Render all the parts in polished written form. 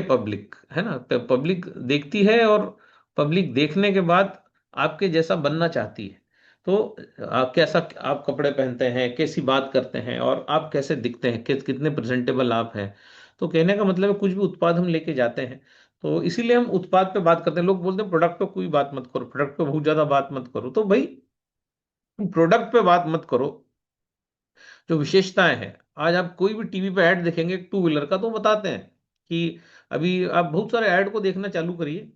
Public, है ना, public देखती है और पब्लिक देखने के बाद आपके जैसा बनना चाहती है। तो आप कैसा आप कपड़े पहनते हैं, कैसी बात करते हैं और आप कैसे दिखते हैं, कितने प्रेजेंटेबल आप हैं। तो कहने का मतलब है कुछ भी उत्पाद हम लेके जाते हैं तो इसीलिए हम उत्पाद पे बात करते हैं। लोग बोलते हैं प्रोडक्ट पे कोई बात मत करो, प्रोडक्ट पे बहुत ज्यादा बात मत करो। तो भाई प्रोडक्ट पे बात मत करो, जो विशेषताएं हैं। आज आप कोई भी टीवी पे ऐड देखेंगे टू व्हीलर का तो बताते हैं कि अभी आप बहुत सारे ऐड को देखना चालू करिए,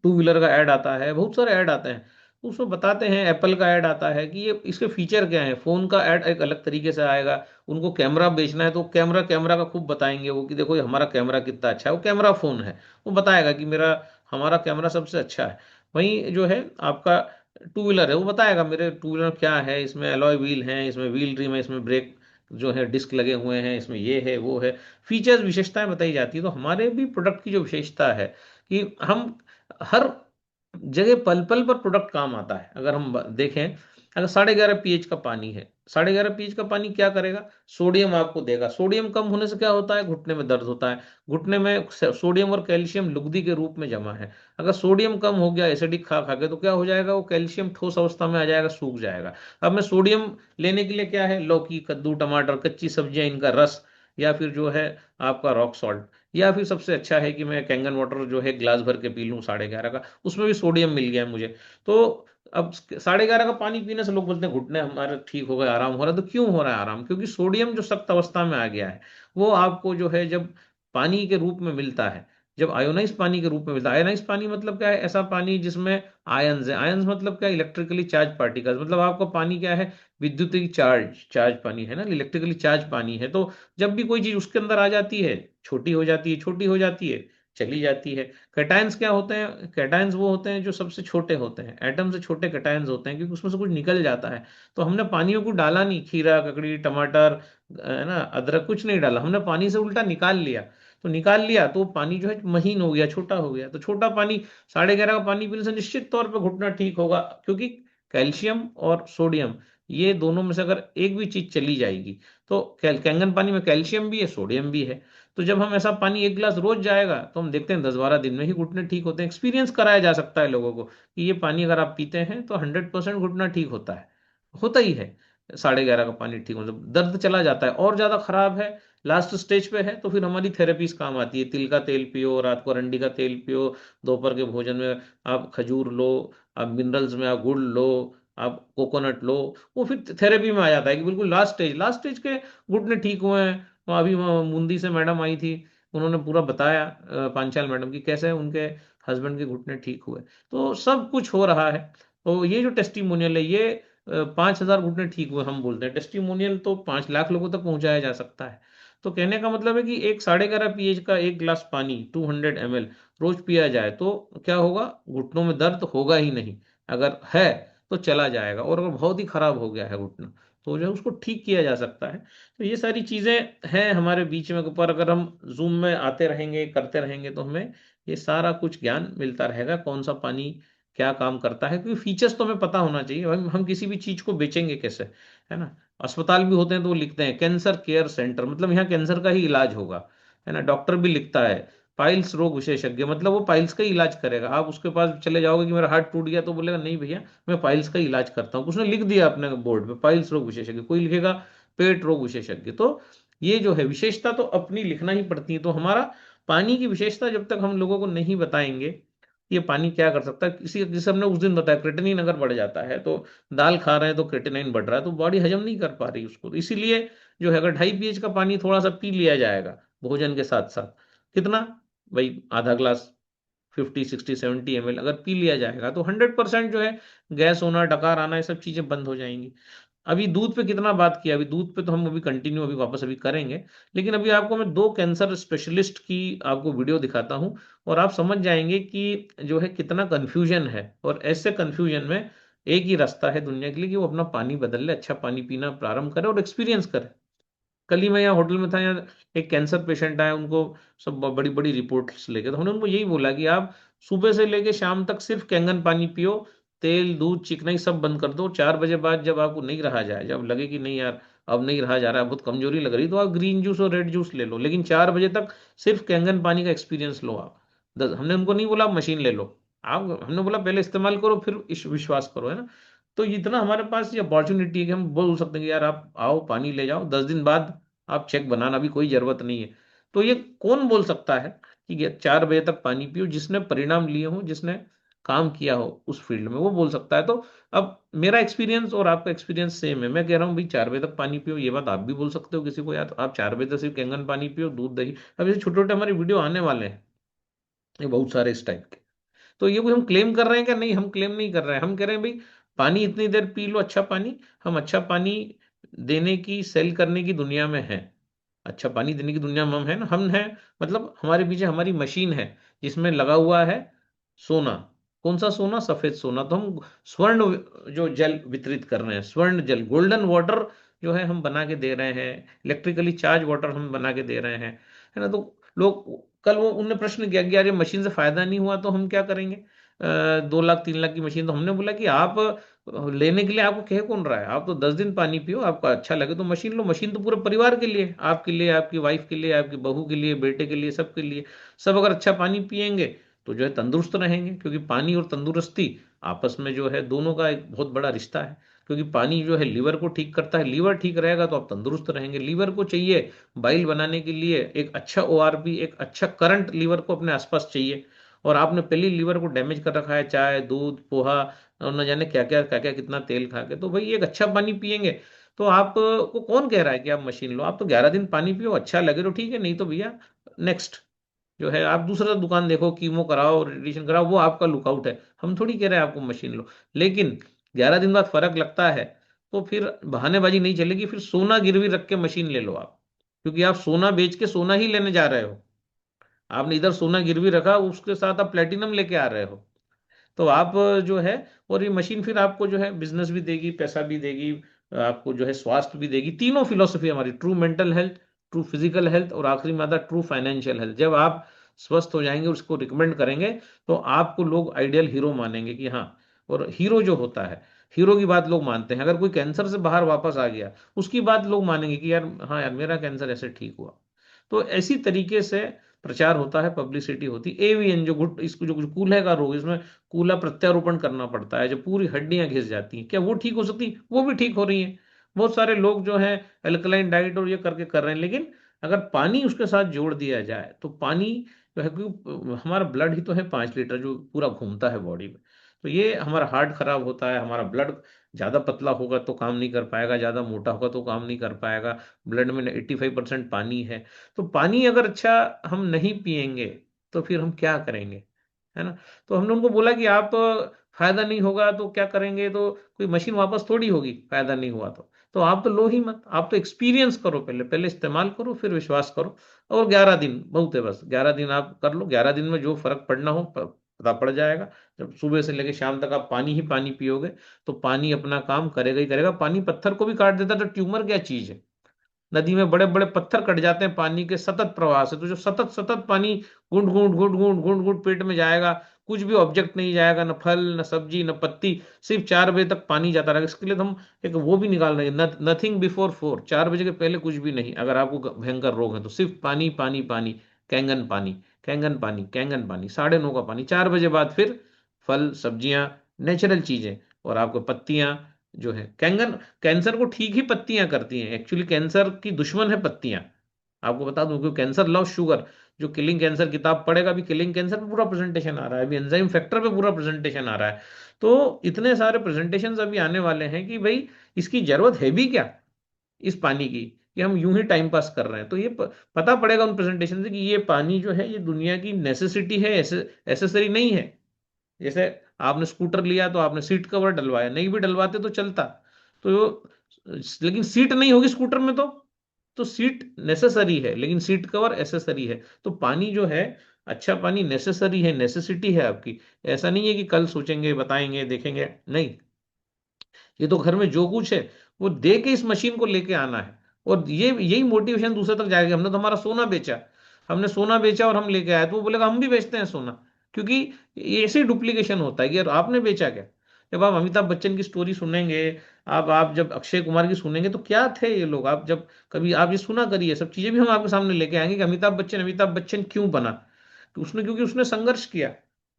टू व्हीलर का ऐड आता है, बहुत सारे ऐड आते हैं। तो उसमें बताते हैं, एप्पल का ऐड आता है कि ये इसके फीचर क्या है। फोन का ऐड एक अलग तरीके से आएगा। उनको कैमरा बेचना है तो कैमरा कैमरा का खूब बताएंगे वो कि देखो ये हमारा कैमरा कितना अच्छा है। वो कैमरा फोन है, वो बताएगा कि मेरा हमारा कैमरा सबसे अच्छा है। वहीं जो है आपका टू व्हीलर है, वो बताएगा मेरे टू व्हीलर क्या है, इसमें अलॉय व्हील है, इसमें व्हील ट्रिम है, इसमें ब्रेक जो है डिस्क लगे हुए हैं, इसमें ये है वो है। फीचर्स विशेषताएं बताई जाती है। तो हमारे भी प्रोडक्ट की जो विशेषता है कि हम हर जगह पल पल पर प्रोडक्ट काम आता है। अगर हम देखें, अगर 11.5 pH का पानी है, 11.5 pH का पानी क्या करेगा, सोडियम आपको देगा। सोडियम कम होने से क्या होता है, घुटने में दर्द होता है। घुटने में सोडियम और कैल्शियम लुगदी के रूप में जमा है। अगर सोडियम कम हो गया एसिडिक खा खा के तो क्या हो जाएगा, वो कैल्शियम ठोस अवस्था में आ जाएगा, सूख जाएगा। अब मैं सोडियम लेने के लिए क्या है, लौकी, कद्दू, टमाटर, कच्ची सब्जियां, इनका रस, या फिर जो है आपका रॉक सॉल्ट, या फिर सबसे अच्छा है कि मैं कैंगन वाटर जो है ग्लास भर के पी लूं 11.5 का, उसमें भी सोडियम मिल गया है मुझे। तो अब 11.5 का पानी पीने से लोग बोलते हैं घुटने हमारे ठीक हो गए, आराम हो रहा है। तो क्यों हो रहा है आराम, क्योंकि सोडियम जो सख्त अवस्था में आ गया है वो आपको जो है जब पानी के रूप में मिलता है, जब आयोनाइज पानी के रूप में मिलता है। आयोनाइज पानी मतलब क्या है, ऐसा पानी जिसमें आयंस है। आयंस मतलब क्या है, इलेक्ट्रिकली चार्ज पार्टिकल्स। मतलब आपका पानी क्या है, विद्युतीय चार्ज चार्ज पानी है ना, इलेक्ट्रिकली चार्ज पानी है। तो जब भी कोई चीज उसके अंदर आ जाती है, छोटी हो जाती है, छोटी हो जाती है, चली जाती है। कैटायंस क्या होते हैं, कैटायंस वो होते हैं जो सबसे छोटे होते हैं, एटम से छोटे कैटायंस होते हैं, क्योंकि उसमें से कुछ निकल जाता है। तो हमने पानी में कुछ डाला नहीं, खीरा, ककड़ी, टमाटर, है ना, अदरक, कुछ नहीं डाला, हमने पानी से उल्टा निकाल लिया। तो निकाल लिया तो पानी जो है महीन हो गया, छोटा हो गया। तो छोटा पानी, 11.5 का पानी पीने से निश्चित तौर पर घुटना ठीक होगा, क्योंकि कैल्शियम और सोडियम, ये दोनों में से अगर एक भी चीज चली जाएगी तो कैंगन पानी में कैल्शियम भी है, सोडियम भी है। तो जब हम ऐसा पानी एक गिलास रोज जाएगा तो हम देखते हैं 10-12 दिन में ही घुटने ठीक होते हैं। एक्सपीरियंस कराया जा सकता है लोगों को कि ये पानी अगर आप पीते हैं तो 100% घुटना ठीक होता है, होता ही है। 11.5 का पानी ठीक होता है, दर्द चला जाता है। और ज्यादा खराब है, लास्ट स्टेज पे है, तो फिर हमारी थेरेपीज काम आती है। तिल का तेल पियो, रात को अरंडी का तेल पियो, दोपहर के भोजन में आप खजूर लो, आप मिनरल्स में आप गुड़ लो, आप कोकोनट लो। वो फिर थेरेपी में आ जाता है कि बिल्कुल लास्ट स्टेज के घुटने ठीक हुए हैं। अभी वहाँ बूंदी से मैडम आई थी, उन्होंने पूरा बताया, पांचाल मैडम की, कैसे उनके हस्बैंड के घुटने ठीक हुए। तो सब कुछ हो रहा है। तो ये जो टेस्टिमोनियल है, ये 5,000 घुटने ठीक हुए हम बोलते हैं, टेस्टिमोनियल तो 5 लाख लोगों तक पहुंचाया जा सकता है। तो कहने का मतलब है कि एक 11.5 pH का एक गिलास पानी 200 ml रोज पिया जाए तो क्या होगा, घुटनों में दर्द होगा ही नहीं। अगर है तो चला जाएगा, और अगर बहुत ही खराब हो गया है घुटना तो जो है उसको ठीक किया जा सकता है। तो ये सारी चीजें हैं हमारे बीच में, ऊपर अगर हम जूम में आते रहेंगे, करते रहेंगे, तो हमें ये सारा कुछ ज्ञान मिलता रहेगा, कौन सा पानी क्या काम करता है। क्योंकि फीचर्स तो हमें पता होना चाहिए। हम किसी भी चीज को बेचेंगे कैसे, है ना। अस्पताल भी होते हैं तो वो लिखते हैं कैंसर केयर सेंटर, मतलब यहाँ कैंसर का ही इलाज होगा, है ना। डॉक्टर भी लिखता है पाइल्स रोग विशेषज्ञ, मतलब वो पाइल्स का ही इलाज करेगा। आप उसके पास चले जाओगे कि मेरा हार्ट टूट गया तो बोलेगा नहीं भैया, मैं पाइल्स का इलाज करता हूँ। उसने लिख दिया अपने बोर्ड पे पाइल्स रोग विशेषज्ञ, कोई लिखेगा पेट रोग विशेषज्ञ। तो ये जो है विशेषता तो अपनी लिखना ही पड़ती है। तो हमारा पानी की विशेषता जब तक हम लोगों को नहीं बताएंगे, ये पानी क्या कर सकता है, किसी जैसे हमने उस दिन बताया क्रेटिनिन अगर बढ़ जाता है तो दाल खा रहे हैं तो क्रेटिनिन बढ़ रहा है, तो बॉडी हजम नहीं कर पा रही उसको। तो इसीलिए जो है अगर 2.5 pH का पानी थोड़ा सा पी लिया जाएगा भोजन के साथ साथ, कितना भाई, आधा ग्लास, 50, 60, 70 ml अगर पी लिया जाएगा तो 100% जो है गैस होना, डकार आना, ये सब चीजें बंद हो जाएंगी। अभी दूध पे कितना बात किया, अभी दूध पे तो हम अभी कंटिन्यू अभी वापस अभी करेंगे। लेकिन अभी आपको मैं दो कैंसर स्पेशलिस्ट की आपको वीडियो दिखाता हूं, और आप समझ जाएंगे कि जो है कितना कंफ्यूजन है। और ऐसे कंफ्यूजन में एक ही रास्ता है दुनिया के लिए कि वो अपना पानी बदल ले, अच्छा पानी पीना प्रारंभ करे और एक्सपीरियंस करे। कल ही मैं यहाँ होटल में था, यहाँ एक कैंसर पेशेंट आया, उनको सब बड़ी बड़ी रिपोर्ट्स लेके, तो हमने उनको यही बोला कि आप सुबह से लेके शाम तक सिर्फ कैंगन पानी पियो, तेल दूध चिकनाई सब बंद कर दो। 4 बजे बाद जब आपको नहीं रहा जाए, जब लगे कि नहीं यार अब नहीं रहा जा रहा है, बहुत कमजोरी लग रही, तो आप ग्रीन जूस और रेड जूस ले लो, लेकिन 4 बजे तक सिर्फ कैंगन पानी का एक्सपीरियंस लो आप। हमने उनको नहीं बोला आप मशीन ले लो, आप हमने बोला पहले इस्तेमाल करो फिर विश्वास करो, है ना। तो इतना हमारे पास ये अपॉर्चुनिटी है कि हम बोल सकते हैं कि यार आप आओ पानी ले जाओ, 10 दिन बाद आप चेक बनाना, भी कोई जरूरत नहीं है। तो ये कौन बोल सकता है कि ये 4 बजे तक पानी पियो, जिसने परिणाम लिए हो, जिसने काम किया हो उस फील्ड में, वो बोल सकता है। तो अब मेरा एक्सपीरियंस और आपका एक्सपीरियंस सेम है, मैं कह रहा हूँ भाई 4 बजे तक पानी पियो, ये बात आप भी बोल सकते हो किसी को, यार आप 4 बजे तक सिर्फ कैंगन पानी पियो, दूध दही। अब ऐसे छोटे छोटे हमारे वीडियो आने वाले हैं, ये बहुत सारे इस टाइप के। तो ये कोई हम क्लेम कर रहे हैं क्या? नहीं, हम क्लेम नहीं कर रहे हैं, हम कह रहे हैं भाई पानी इतनी देर पी लो अच्छा पानी। हम अच्छा पानी देने की, सेल करने की दुनिया में है, अच्छा पानी देने की दुनिया में हम है ना, हम है। मतलब हमारे पीछे हमारी मशीन है जिसमें लगा हुआ है सोना। कौन सा सोना? सफेद सोना। तो हम स्वर्ण जो जल वितरित कर रहे हैं, स्वर्ण जल, गोल्डन वाटर जो है हम बना के दे रहे हैं, इलेक्ट्रिकली चार्ज वाटर हम बना के दे रहे हैं, है ना। तो लोग, कल वो उनने प्रश्न किया कि यार ये मशीन से फायदा नहीं हुआ तो हम क्या करेंगे? 2 लाख 3 लाख की मशीन। तो हमने बोला कि आप लेने के लिए आपको कह कौन रहा है? आप तो 10 दिन पानी पियो, आपको अच्छा लगे तो मशीन लो। मशीन तो पूरे परिवार के लिए, आपके लिए, आपकी वाइफ के लिए, आपकी बहू के लिए, बेटे के लिए, सबके लिए। सब अगर अच्छा पानी पियेंगे तो जो है तंदुरुस्त रहेंगे, क्योंकि पानी और तंदुरुस्ती आपस में जो है दोनों का एक बहुत बड़ा रिश्ता है। क्योंकि पानी जो है लीवर को ठीक करता है, लीवर ठीक रहेगा तो आप तंदुरुस्त रहेंगे। लीवर को चाहिए बाइल बनाने के लिए एक अच्छा ओआरपी, एक अच्छा करंट लीवर को अपने आसपास चाहिए। और आपने पहले लीवर को डैमेज कर रखा है, चाय दूध पोहा और न जाने क्या क्या कितना तेल खा के, तो भाई एक अच्छा पानी पियेंगे। तो आपको कौन कह रहा है कि आप मशीन लो? आप तो 11 दिन पानी पियो, अच्छा लगे तो ठीक है, नहीं तो भैया नेक्स्ट जो है आप दूसरा दुकान देखो, कीमो कराओ, रेडिएशन कराओ, वो आपका लुकआउट है। हम थोड़ी कह रहे हैं आपको मशीन लो, लेकिन 11 दिन बाद फर्क लगता है तो फिर बहानेबाजी नहीं चलेगी, फिर सोना गिरवी रख के मशीन ले लो आप। क्योंकि आप सोना बेच के सोना ही लेने जा रहे हो, आपने इधर सोना गिरवी रखा, उसके साथ आप प्लेटिनम लेके आ रहे हो। तो आप जो है, और ये मशीन फिर आपको जो है बिजनेस भी देगी, पैसा भी देगी, आपको जो है स्वास्थ्य भी देगी। तीनों फिलोसफी हमारी, true mental health, true physical health और आखिरी में आता ट्रू फाइनेंशियल हेल्थ। जब आप स्वस्थ हो जाएंगे, उसको रिकमेंड करेंगे, तो आपको लोग आइडियल हीरो मानेंगे कि हाँ। और हीरो जो होता है, हीरो की बात लोग मानते हैं। अगर कोई कैंसर से बाहर वापस आ गया, उसकी बात लोग मानेंगे कि यार हाँ यार मेरा कैंसर ऐसे ठीक हुआ। तो ऐसी तरीके से प्रचार होता है, पब्लिसिटी होती। एवीएन जो घुट इसको जो कूल्हे का रोग, इसमें कूला प्रत्यारोपण करना पड़ता है, जब पूरी हड्डियां घिस जाती हैं, क्या वो ठीक हो सकती? वो भी ठीक हो रही हैं। बहुत सारे लोग जो है अल्कलाइन डाइट और ये करके कर रहे हैं, लेकिन अगर पानी उसके साथ जोड़ दिया जाए तो पानी जो है, क्योंकि हमारा ब्लड ही तो है 5 लीटर जो पूरा घूमता है बॉडी में। तो ये हमारा हार्ट खराब होता है, हमारा ब्लड ज्यादा पतला होगा तो काम नहीं कर पाएगा, ज्यादा मोटा होगा तो काम नहीं कर पाएगा। ब्लड में 85% पानी है। तो पानी अगर अच्छा हम नहीं पिएंगे तो फिर हम क्या करेंगे, है ना। तो हमने उनको बोला कि आप फायदा नहीं होगा तो क्या करेंगे? तो कोई मशीन वापस थोड़ी होगी, फायदा नहीं हुआ तो आप तो लो ही मत, आप तो एक्सपीरियंस करो, पहले पहले इस्तेमाल करो फिर विश्वास करो। और 11 दिन बहुत है, बस 11 दिन आप कर लो, 11 दिन में जो फर्क पड़ना हो पता पड़ जाएगा। जब सुबह से लेकर शाम तक आप पानी ही पानी पियोगे तो पानी अपना काम करेगा ही करेगा। पानी पत्थर को भी काट देता है, तो ट्यूमर क्या चीज है? नदी में बड़े बड़े पत्थर कट जाते हैं पानी के सतत प्रवाह से। तो जो सतत सतत पानी घूंट घूंट घूंट घूंट घूंट घूंट पेट में जाएगा, कुछ भी ऑब्जेक्ट नहीं जाएगा, न फल न सब्जी न पत्ती, सिर्फ 4 बजे तक पानी जाता रहेगा। इसके लिए तो हम एक वो भी निकाल रहे हैं, नथिंग बिफोर 4, 4 बजे के पहले कुछ भी नहीं। अगर आपको भयंकर रोग है तो सिर्फ पानी पानी पानी, कैंगन पानी, कैंगन पानी, कैंगन पानी, 9:30 का पानी। 4 बजे बाद फिर फल सब्जियां, नेचुरल चीजें, और आपको पत्तियां जो है कैंगन, कैंसर को ठीक ही पत्तियां करती हैं। एक्चुअली कैंसर की दुश्मन है पत्तियां, आपको बता दूं, क्योंकि कैंसर लव शुगर। जो किलिंग कैंसर किताब पढ़ेगा, अभी किलिंग कैंसर पे पूरा प्रेजेंटेशन आ रहा है, अभी एंजाइम फैक्टर पे पूरा प्रेजेंटेशन आ रहा है। तो इतने सारे प्रेजेंटेशन अभी आने वाले हैं कि भाई इसकी जरूरत है भी क्या इस पानी की, कि हम यूं ही टाइम पास कर रहे हैं। तो ये पता पड़ेगा उन प्रेजेंटेशन से कि ये पानी जो है ये दुनिया की नेसेसिटी है, एसेसरी नहीं है। जैसे आपने स्कूटर लिया तो आपने सीट कवर डलवाया, नहीं भी डलवाते तो चलता। तो लेकिन सीट नहीं होगी स्कूटर में तो सीट नेसेसरी है लेकिन सीट कवर एसेसरी है। तो पानी जो है, अच्छा पानी नेसेसरी है, नेसेसिटी है आपकी। ऐसा नहीं है कि कल सोचेंगे बताएंगे देखेंगे, नहीं। ये तो घर में जो कुछ है वो दे के इस मशीन को लेके आना है। और ये यही मोटिवेशन दूसरे तक जाएगा। हमने तो हमारा सोना बेचा, हमने सोना बेचा और हम लेके आए, तो वो बोलेगा हम भी बेचते हैं सोना। क्योंकि ये ऐसे डुप्लीकेशन होता है कि यार आपने बेचा क्या? जब आप अमिताभ बच्चन की स्टोरी सुनेंगे, आप जब अक्षय कुमार की सुनेंगे, तो क्या थे ये लोग, आप जब कभी आप ये सुना करिए, सब चीजें भी हम आपके सामने लेके आएंगे कि अमिताभ बच्चन क्यों बना। तो उसने, क्योंकि उसने संघर्ष किया,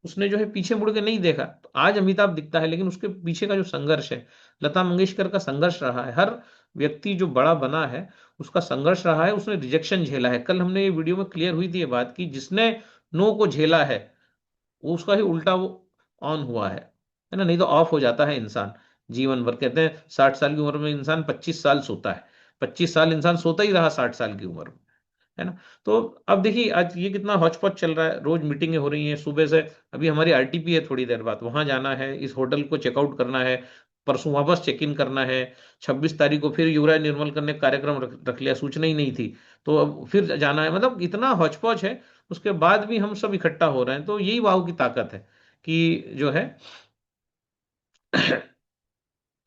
उसने जो है पीछे मुड़ के नहीं देखा। तो आज अमिताभ दिखता है, लेकिन उसके पीछे का जो संघर्ष है, लता मंगेशकर का संघर्ष रहा है, हर व्यक्ति जो बड़ा बना है उसका संघर्ष रहा है, उसने रिजेक्शन झेला है। कल हमने ये वीडियो में क्लियर हुई थी ये बात कि जिसने नो को झेला है, वो उसका ही उल्टा वो ऑन हुआ है ना, नहीं तो ऑफ हो जाता है इंसान जीवन भर। कहते हैं 60 साल की उम्र में इंसान 25 साल सोता है, 25 साल इंसान सोता ही रहा 60 साल की उम्र में, है ना। तो अब देखिए आज ये कितना हौच पौच चल रहा है, रोज मीटिंगें हो रही हैं सुबह से। अभी हमारी आरटीपी है, थोड़ी देर बाद वहां जाना है, इस होटल को चेकआउट करना है, परसों वापस चेक इन करना है, 26 तारीख को फिर युवराज निर्मल करने का कार्यक्रम रख लिया, सूचना ही नहीं थी, तो अब फिर जाना है। मतलब इतना हौच पौच है, उसके बाद भी हम सब इकट्ठा हो रहे हैं, तो यही वाव की ताकत है कि जो है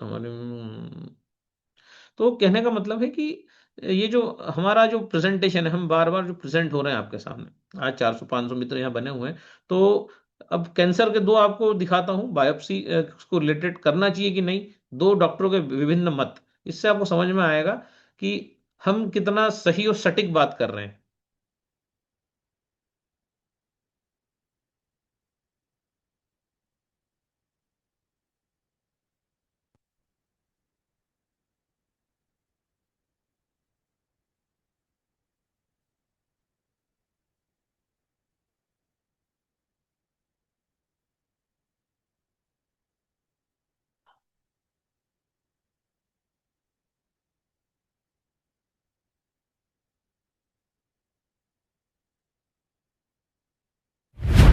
हमारे तो कहने का मतलब है कि ये जो हमारा जो प्रेजेंटेशन है, हम बार बार जो प्रेजेंट हो रहे हैं आपके सामने, आज 400-500 मित्र यहाँ बने हुए हैं, तो अब कैंसर के दो आपको दिखाता हूँ बायोप्सी को रिलेटेड करना चाहिए कि नहीं, दो डॉक्टरों के विभिन्न मत, इससे आपको समझ में आएगा कि हम कितना सही और सटीक बात कर रहे हैं।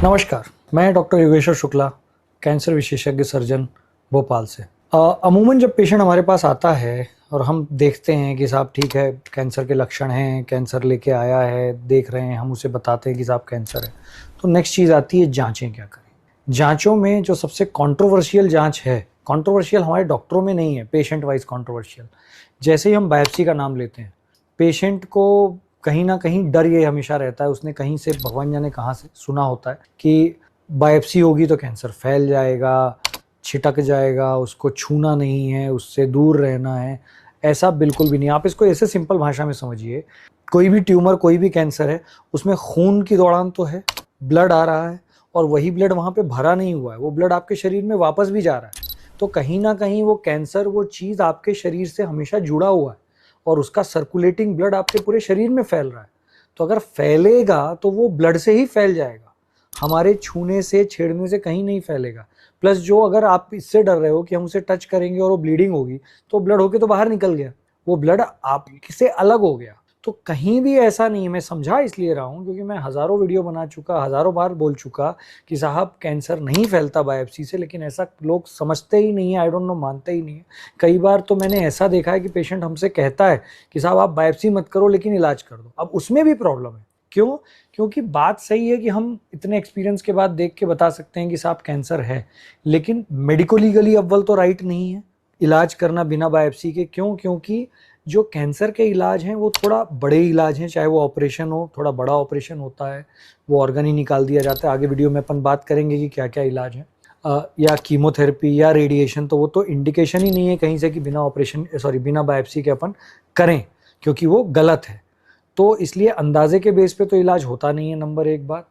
नमस्कार, मैं डॉक्टर योगेश्वर शुक्ला, कैंसर विशेषज्ञ सर्जन भोपाल से। अमूमन जब पेशेंट हमारे पास आता है और हम देखते हैं कि साहब ठीक है, कैंसर के लक्षण हैं, कैंसर लेके आया है, देख रहे हैं, हम उसे बताते हैं कि साहब कैंसर है, तो नेक्स्ट चीज़ आती है जांचें क्या करें। जांचों में जो सबसे कंट्रोवर्शियल जांच है, कंट्रोवर्शियल हमारे डॉक्टरों में नहीं है, पेशेंट वाइज कंट्रोवर्शियल, जैसे ही हम बायोप्सी का नाम लेते हैं, पेशेंट को कहीं ना कहीं डर ये हमेशा रहता है, उसने कहीं से भगवान जाने कहाँ से सुना होता है कि बायोप्सी होगी तो कैंसर फैल जाएगा, छिटक जाएगा, उसको छूना नहीं है, उससे दूर रहना है। ऐसा बिल्कुल भी नहीं। आप इसको ऐसे सिंपल भाषा में समझिए, कोई भी ट्यूमर, कोई भी कैंसर है, उसमें खून की दौड़ान तो है, ब्लड आ रहा है, और वही ब्लड वहाँ पे भरा नहीं हुआ है, वो ब्लड आपके शरीर में वापस भी जा रहा है। तो कहीं ना कहीं वो कैंसर, वो चीज़ आपके शरीर से हमेशा जुड़ा हुआ है, और उसका सर्कुलेटिंग ब्लड आपके पूरे शरीर में फैल रहा है। तो अगर फैलेगा तो वो ब्लड से ही फैल जाएगा, हमारे छूने से, छेड़ने से कहीं नहीं फैलेगा। प्लस जो, अगर आप इससे डर रहे हो कि हम उसे टच करेंगे और वो ब्लीडिंग होगी, तो ब्लड होके तो बाहर निकल गया, वो ब्लड आपसे अलग हो गया। तो कहीं भी ऐसा नहीं है। मैं समझा इसलिए रहा हूँ क्योंकि मैं हज़ारों वीडियो बना चुका, हज़ारों बार बोल चुका कि साहब कैंसर नहीं फैलता बायोप्सी से, लेकिन ऐसा लोग समझते ही नहीं है, आई डोंट नो, मानते ही नहीं है। कई बार तो मैंने ऐसा देखा है कि पेशेंट हमसे कहता है कि साहब आप बायोप्सी मत करो लेकिन इलाज कर दो। अब उसमें भी प्रॉब्लम है। क्यों? क्योंकि बात सही है कि हम इतने एक्सपीरियंस के बाद देख के बता सकते हैं कि साहब कैंसर है, लेकिन मेडिको लीगली अव्वल तो राइट नहीं है इलाज करना बिना बायोप्सी के। क्यों? क्योंकि जो कैंसर के इलाज हैं वो थोड़ा बड़े इलाज हैं, चाहे वो ऑपरेशन हो, थोड़ा बड़ा ऑपरेशन होता है, वो ऑर्गन ही निकाल दिया जाता है। आगे वीडियो में अपन बात करेंगे कि क्या क्या इलाज है, या कीमोथेरेपी या रेडिएशन, तो वो तो इंडिकेशन ही नहीं है कहीं से कि बिना ऑपरेशन, सॉरी, बिना बायोप्सी के अपन करें, क्योंकि वो गलत है। तो इसलिए अंदाजे के बेस पे तो इलाज होता नहीं है, नंबर एक बात।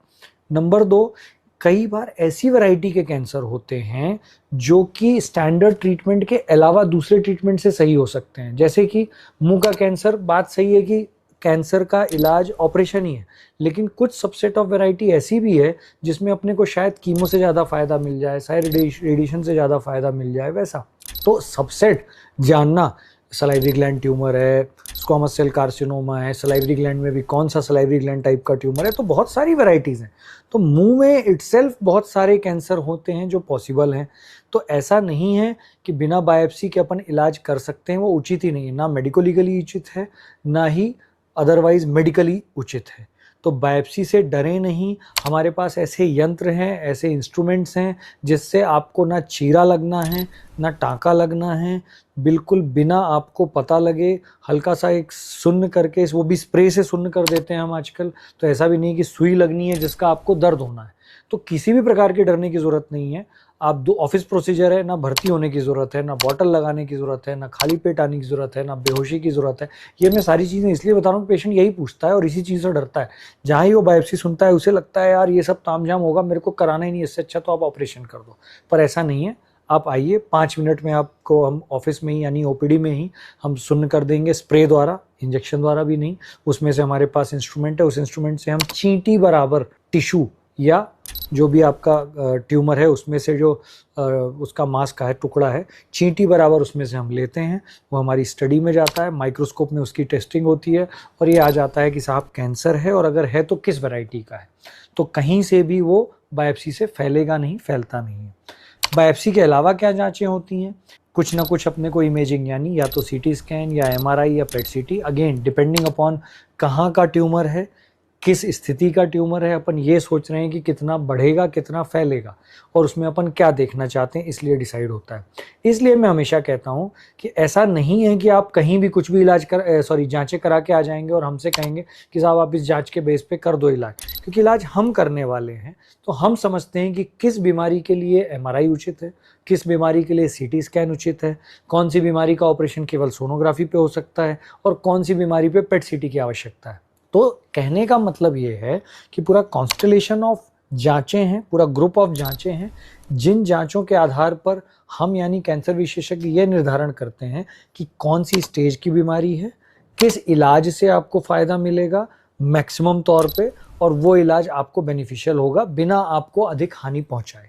नंबर दो, कई बार ऐसी वैरायटी के कैंसर होते हैं जो कि स्टैंडर्ड ट्रीटमेंट के अलावा दूसरे ट्रीटमेंट से सही हो सकते हैं। जैसे कि मुंह का कैंसर, बात सही है कि कैंसर का इलाज ऑपरेशन ही है, लेकिन कुछ सबसेट ऑफ वैरायटी ऐसी भी है जिसमें अपने को शायद कीमो से ज़्यादा फायदा मिल जाए, शायद रेडिएशन से ज़्यादा फायदा मिल जाए, वैसा। तो सबसेट जानना, सलाइवरी ग्लैंड ट्यूमर है, स्क्वामस सेल कार्सिनोमा है, सलाइवरी ग्लैंड में भी कौन सा सलाइवरी ग्लैंड टाइप का ट्यूमर है, तो बहुत सारी वैरायटीज़ हैं। तो मुंह में इटसेल्फ बहुत सारे कैंसर होते हैं जो पॉसिबल हैं। तो ऐसा नहीं है कि बिना बायोप्सी के अपन इलाज कर सकते हैं, वो उचित ही नहीं है, ना मेडिको लीगली उचित है, ना ही अदरवाइज मेडिकली उचित है। तो बायोप्सी से डरें नहीं, हमारे पास ऐसे यंत्र हैं, ऐसे इंस्ट्रूमेंट्स हैं जिससे आपको ना चीरा लगना है, ना टाँका लगना है, बिल्कुल बिना आपको पता लगे, हल्का सा एक सुन्न करके, वो भी स्प्रे से सुन्न कर देते हैं हम आजकल। तो ऐसा भी नहीं कि सुई लगनी है जिसका आपको दर्द होना है, तो किसी भी प्रकार की डरने की ज़रूरत नहीं है। आप दो ऑफिस प्रोसीजर है, ना भर्ती होने की ज़रूरत है, ना बॉटल लगाने की ज़रूरत है, ना खाली पेट आने की ज़रूरत है, ना बेहोशी की ज़रूरत है। ये मैं सारी चीज़ें इसलिए बता रहा हूँ, पेशेंट यही पूछता है और इसी चीज़ से डरता है। जहाँ ही वो बायोप्सी सुनता है उसे लगता है यार ये सब तामझाम होगा, मेरे को कराना ही नहीं, इससे अच्छा तो आप ऑपरेशन कर दो। पर ऐसा नहीं है। आप आइए, 5 मिनट में आपको हम ऑफिस में ही यानी ओपीडी में ही हम सुन्न कर देंगे, स्प्रे द्वारा, इंजेक्शन द्वारा भी नहीं। उसमें से हमारे पास इंस्ट्रूमेंट है, उस इंस्ट्रूमेंट से हम चींटी बराबर टिश्यू या जो भी आपका ट्यूमर है उसमें से जो उसका मांस का है टुकड़ा है, चींटी बराबर उसमें से हम लेते हैं। वो हमारी स्टडी में जाता है, माइक्रोस्कोप में उसकी टेस्टिंग होती है और ये आ जाता है कि साहब कैंसर है, और अगर है तो किस वैरायटी का है। तो कहीं से भी वो बायोप्सी से फैलेगा नहीं, फैलता नहीं है। बायोप्सी के अलावा क्या जांचें होती हैं? कुछ ना कुछ अपने को इमेजिंग, यानी या तो सीटी स्कैन या एमआरआई या पेट सीटी, अगेन डिपेंडिंग अपॉन कहाँ का ट्यूमर है, किस स्थिति का ट्यूमर है, अपन ये सोच रहे हैं कि कितना बढ़ेगा, कितना फैलेगा, और उसमें अपन क्या देखना चाहते हैं, इसलिए डिसाइड होता है। इसलिए मैं हमेशा कहता हूँ कि ऐसा नहीं है कि आप कहीं भी कुछ भी इलाज जांचें करा के आ जाएंगे और हमसे कहेंगे कि साहब आप इस जांच के बेस पे कर दो इलाज, क्योंकि इलाज हम करने वाले हैं। तो हम समझते हैं कि किस बीमारी के लिए एमआरआई उचित है, किस बीमारी के लिए सीटी स्कैन उचित है, कौन सी बीमारी का ऑपरेशन केवल सोनोग्राफी पे हो सकता है, और कौन सी बीमारी पे पेट सीटी की आवश्यकता है। तो कहने का मतलब ये है कि पूरा कॉन्स्टलेशन ऑफ जांचें हैं, पूरा ग्रुप ऑफ जांचें हैं, जिन जांचों के आधार पर हम यानी कैंसर विशेषज्ञ ये निर्धारण करते हैं कि कौन सी स्टेज की बीमारी है, किस इलाज से आपको फायदा मिलेगा मैक्सिमम तौर पे, और वो इलाज आपको बेनिफिशियल होगा बिना आपको अधिक हानि पहुंचाए।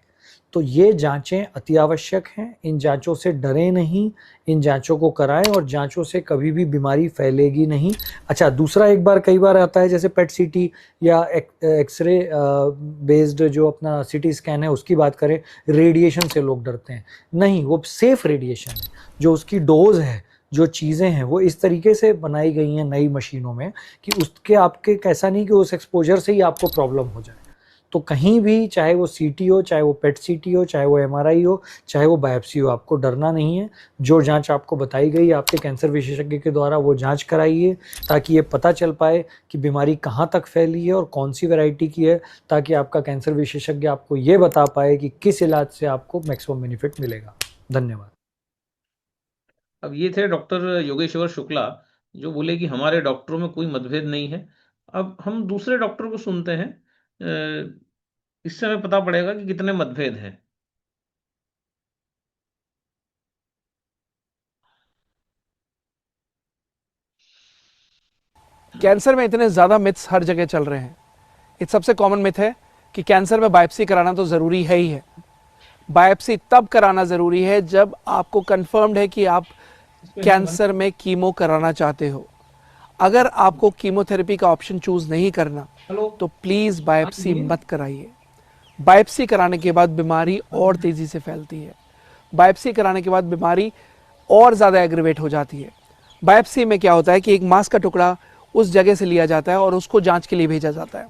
तो ये जांचें अति आवश्यक हैं। इन जांचों से डरें नहीं, इन जांचों को कराएं, और जांचों से कभी भी बीमारी फैलेगी नहीं। अच्छा, दूसरा एक बार कई बार आता है जैसे पेट सीटी या एक्सरे बेस्ड जो अपना सीटी स्कैन है उसकी बात करें, रेडिएशन से लोग डरते हैं। नहीं, वो सेफ रेडिएशन है। जो उसकी डोज है, जो चीज़ें हैं वो इस तरीके से बनाई गई हैं नई मशीनों में कि उसके आपके कैसा नहीं कि उस एक्सपोजर से ही आपको प्रॉब्लम हो जाए। तो कहीं भी, चाहे वो सीटी हो, चाहे वो पेट सीटी हो, चाहे वो एमआरआई हो, चाहे वो बायोप्सी हो, आपको डरना नहीं है। जो जांच आपको बताई गई आपके कैंसर विशेषज्ञ के द्वारा, वो जांच कराइए, ताकि ये पता चल पाए कि बीमारी कहाँ तक फैली है और कौन सी वैरायटी की है, ताकि आपका कैंसर विशेषज्ञ आपको ये बता पाए कि किस इलाज से आपको मैक्सिमम बेनिफिट मिलेगा। धन्यवाद। अब ये थे डॉक्टर योगेश्वर शुक्ला, जो बोले कि हमारे डॉक्टरों में कोई मतभेद नहीं है। अब हम दूसरे डॉक्टर को सुनते हैं, इससे हमें पता पड़ेगा कि कितने मतभेद हैं। कैंसर में इतने ज़्यादा मिथ्स हर जगह चल रहे हैं। एक सबसे कॉमन मिथ है कि कैंसर में बायोप्सी कराना तो ज़रूरी है ही है। बायोप्सी तब कराना ज़रूरी है जब आपको कंफर्म्ड है कि आप कैंसर में कीमो कराना चाहते हो। अगर आपको कीमोथेरेपी का ऑप्शन चूज़ नहीं करना तो प्लीज़ बायोप्सी मत कराइए। बायोप्सी कराने के बाद बीमारी और तेज़ी से फैलती है। बायोप्सी कराने के बाद बीमारी और ज़्यादा एग्रीवेट हो जाती है। बायोप्सी में क्या होता है कि एक मांस का टुकड़ा उस जगह से लिया जाता है और उसको जांच के लिए भेजा जाता है।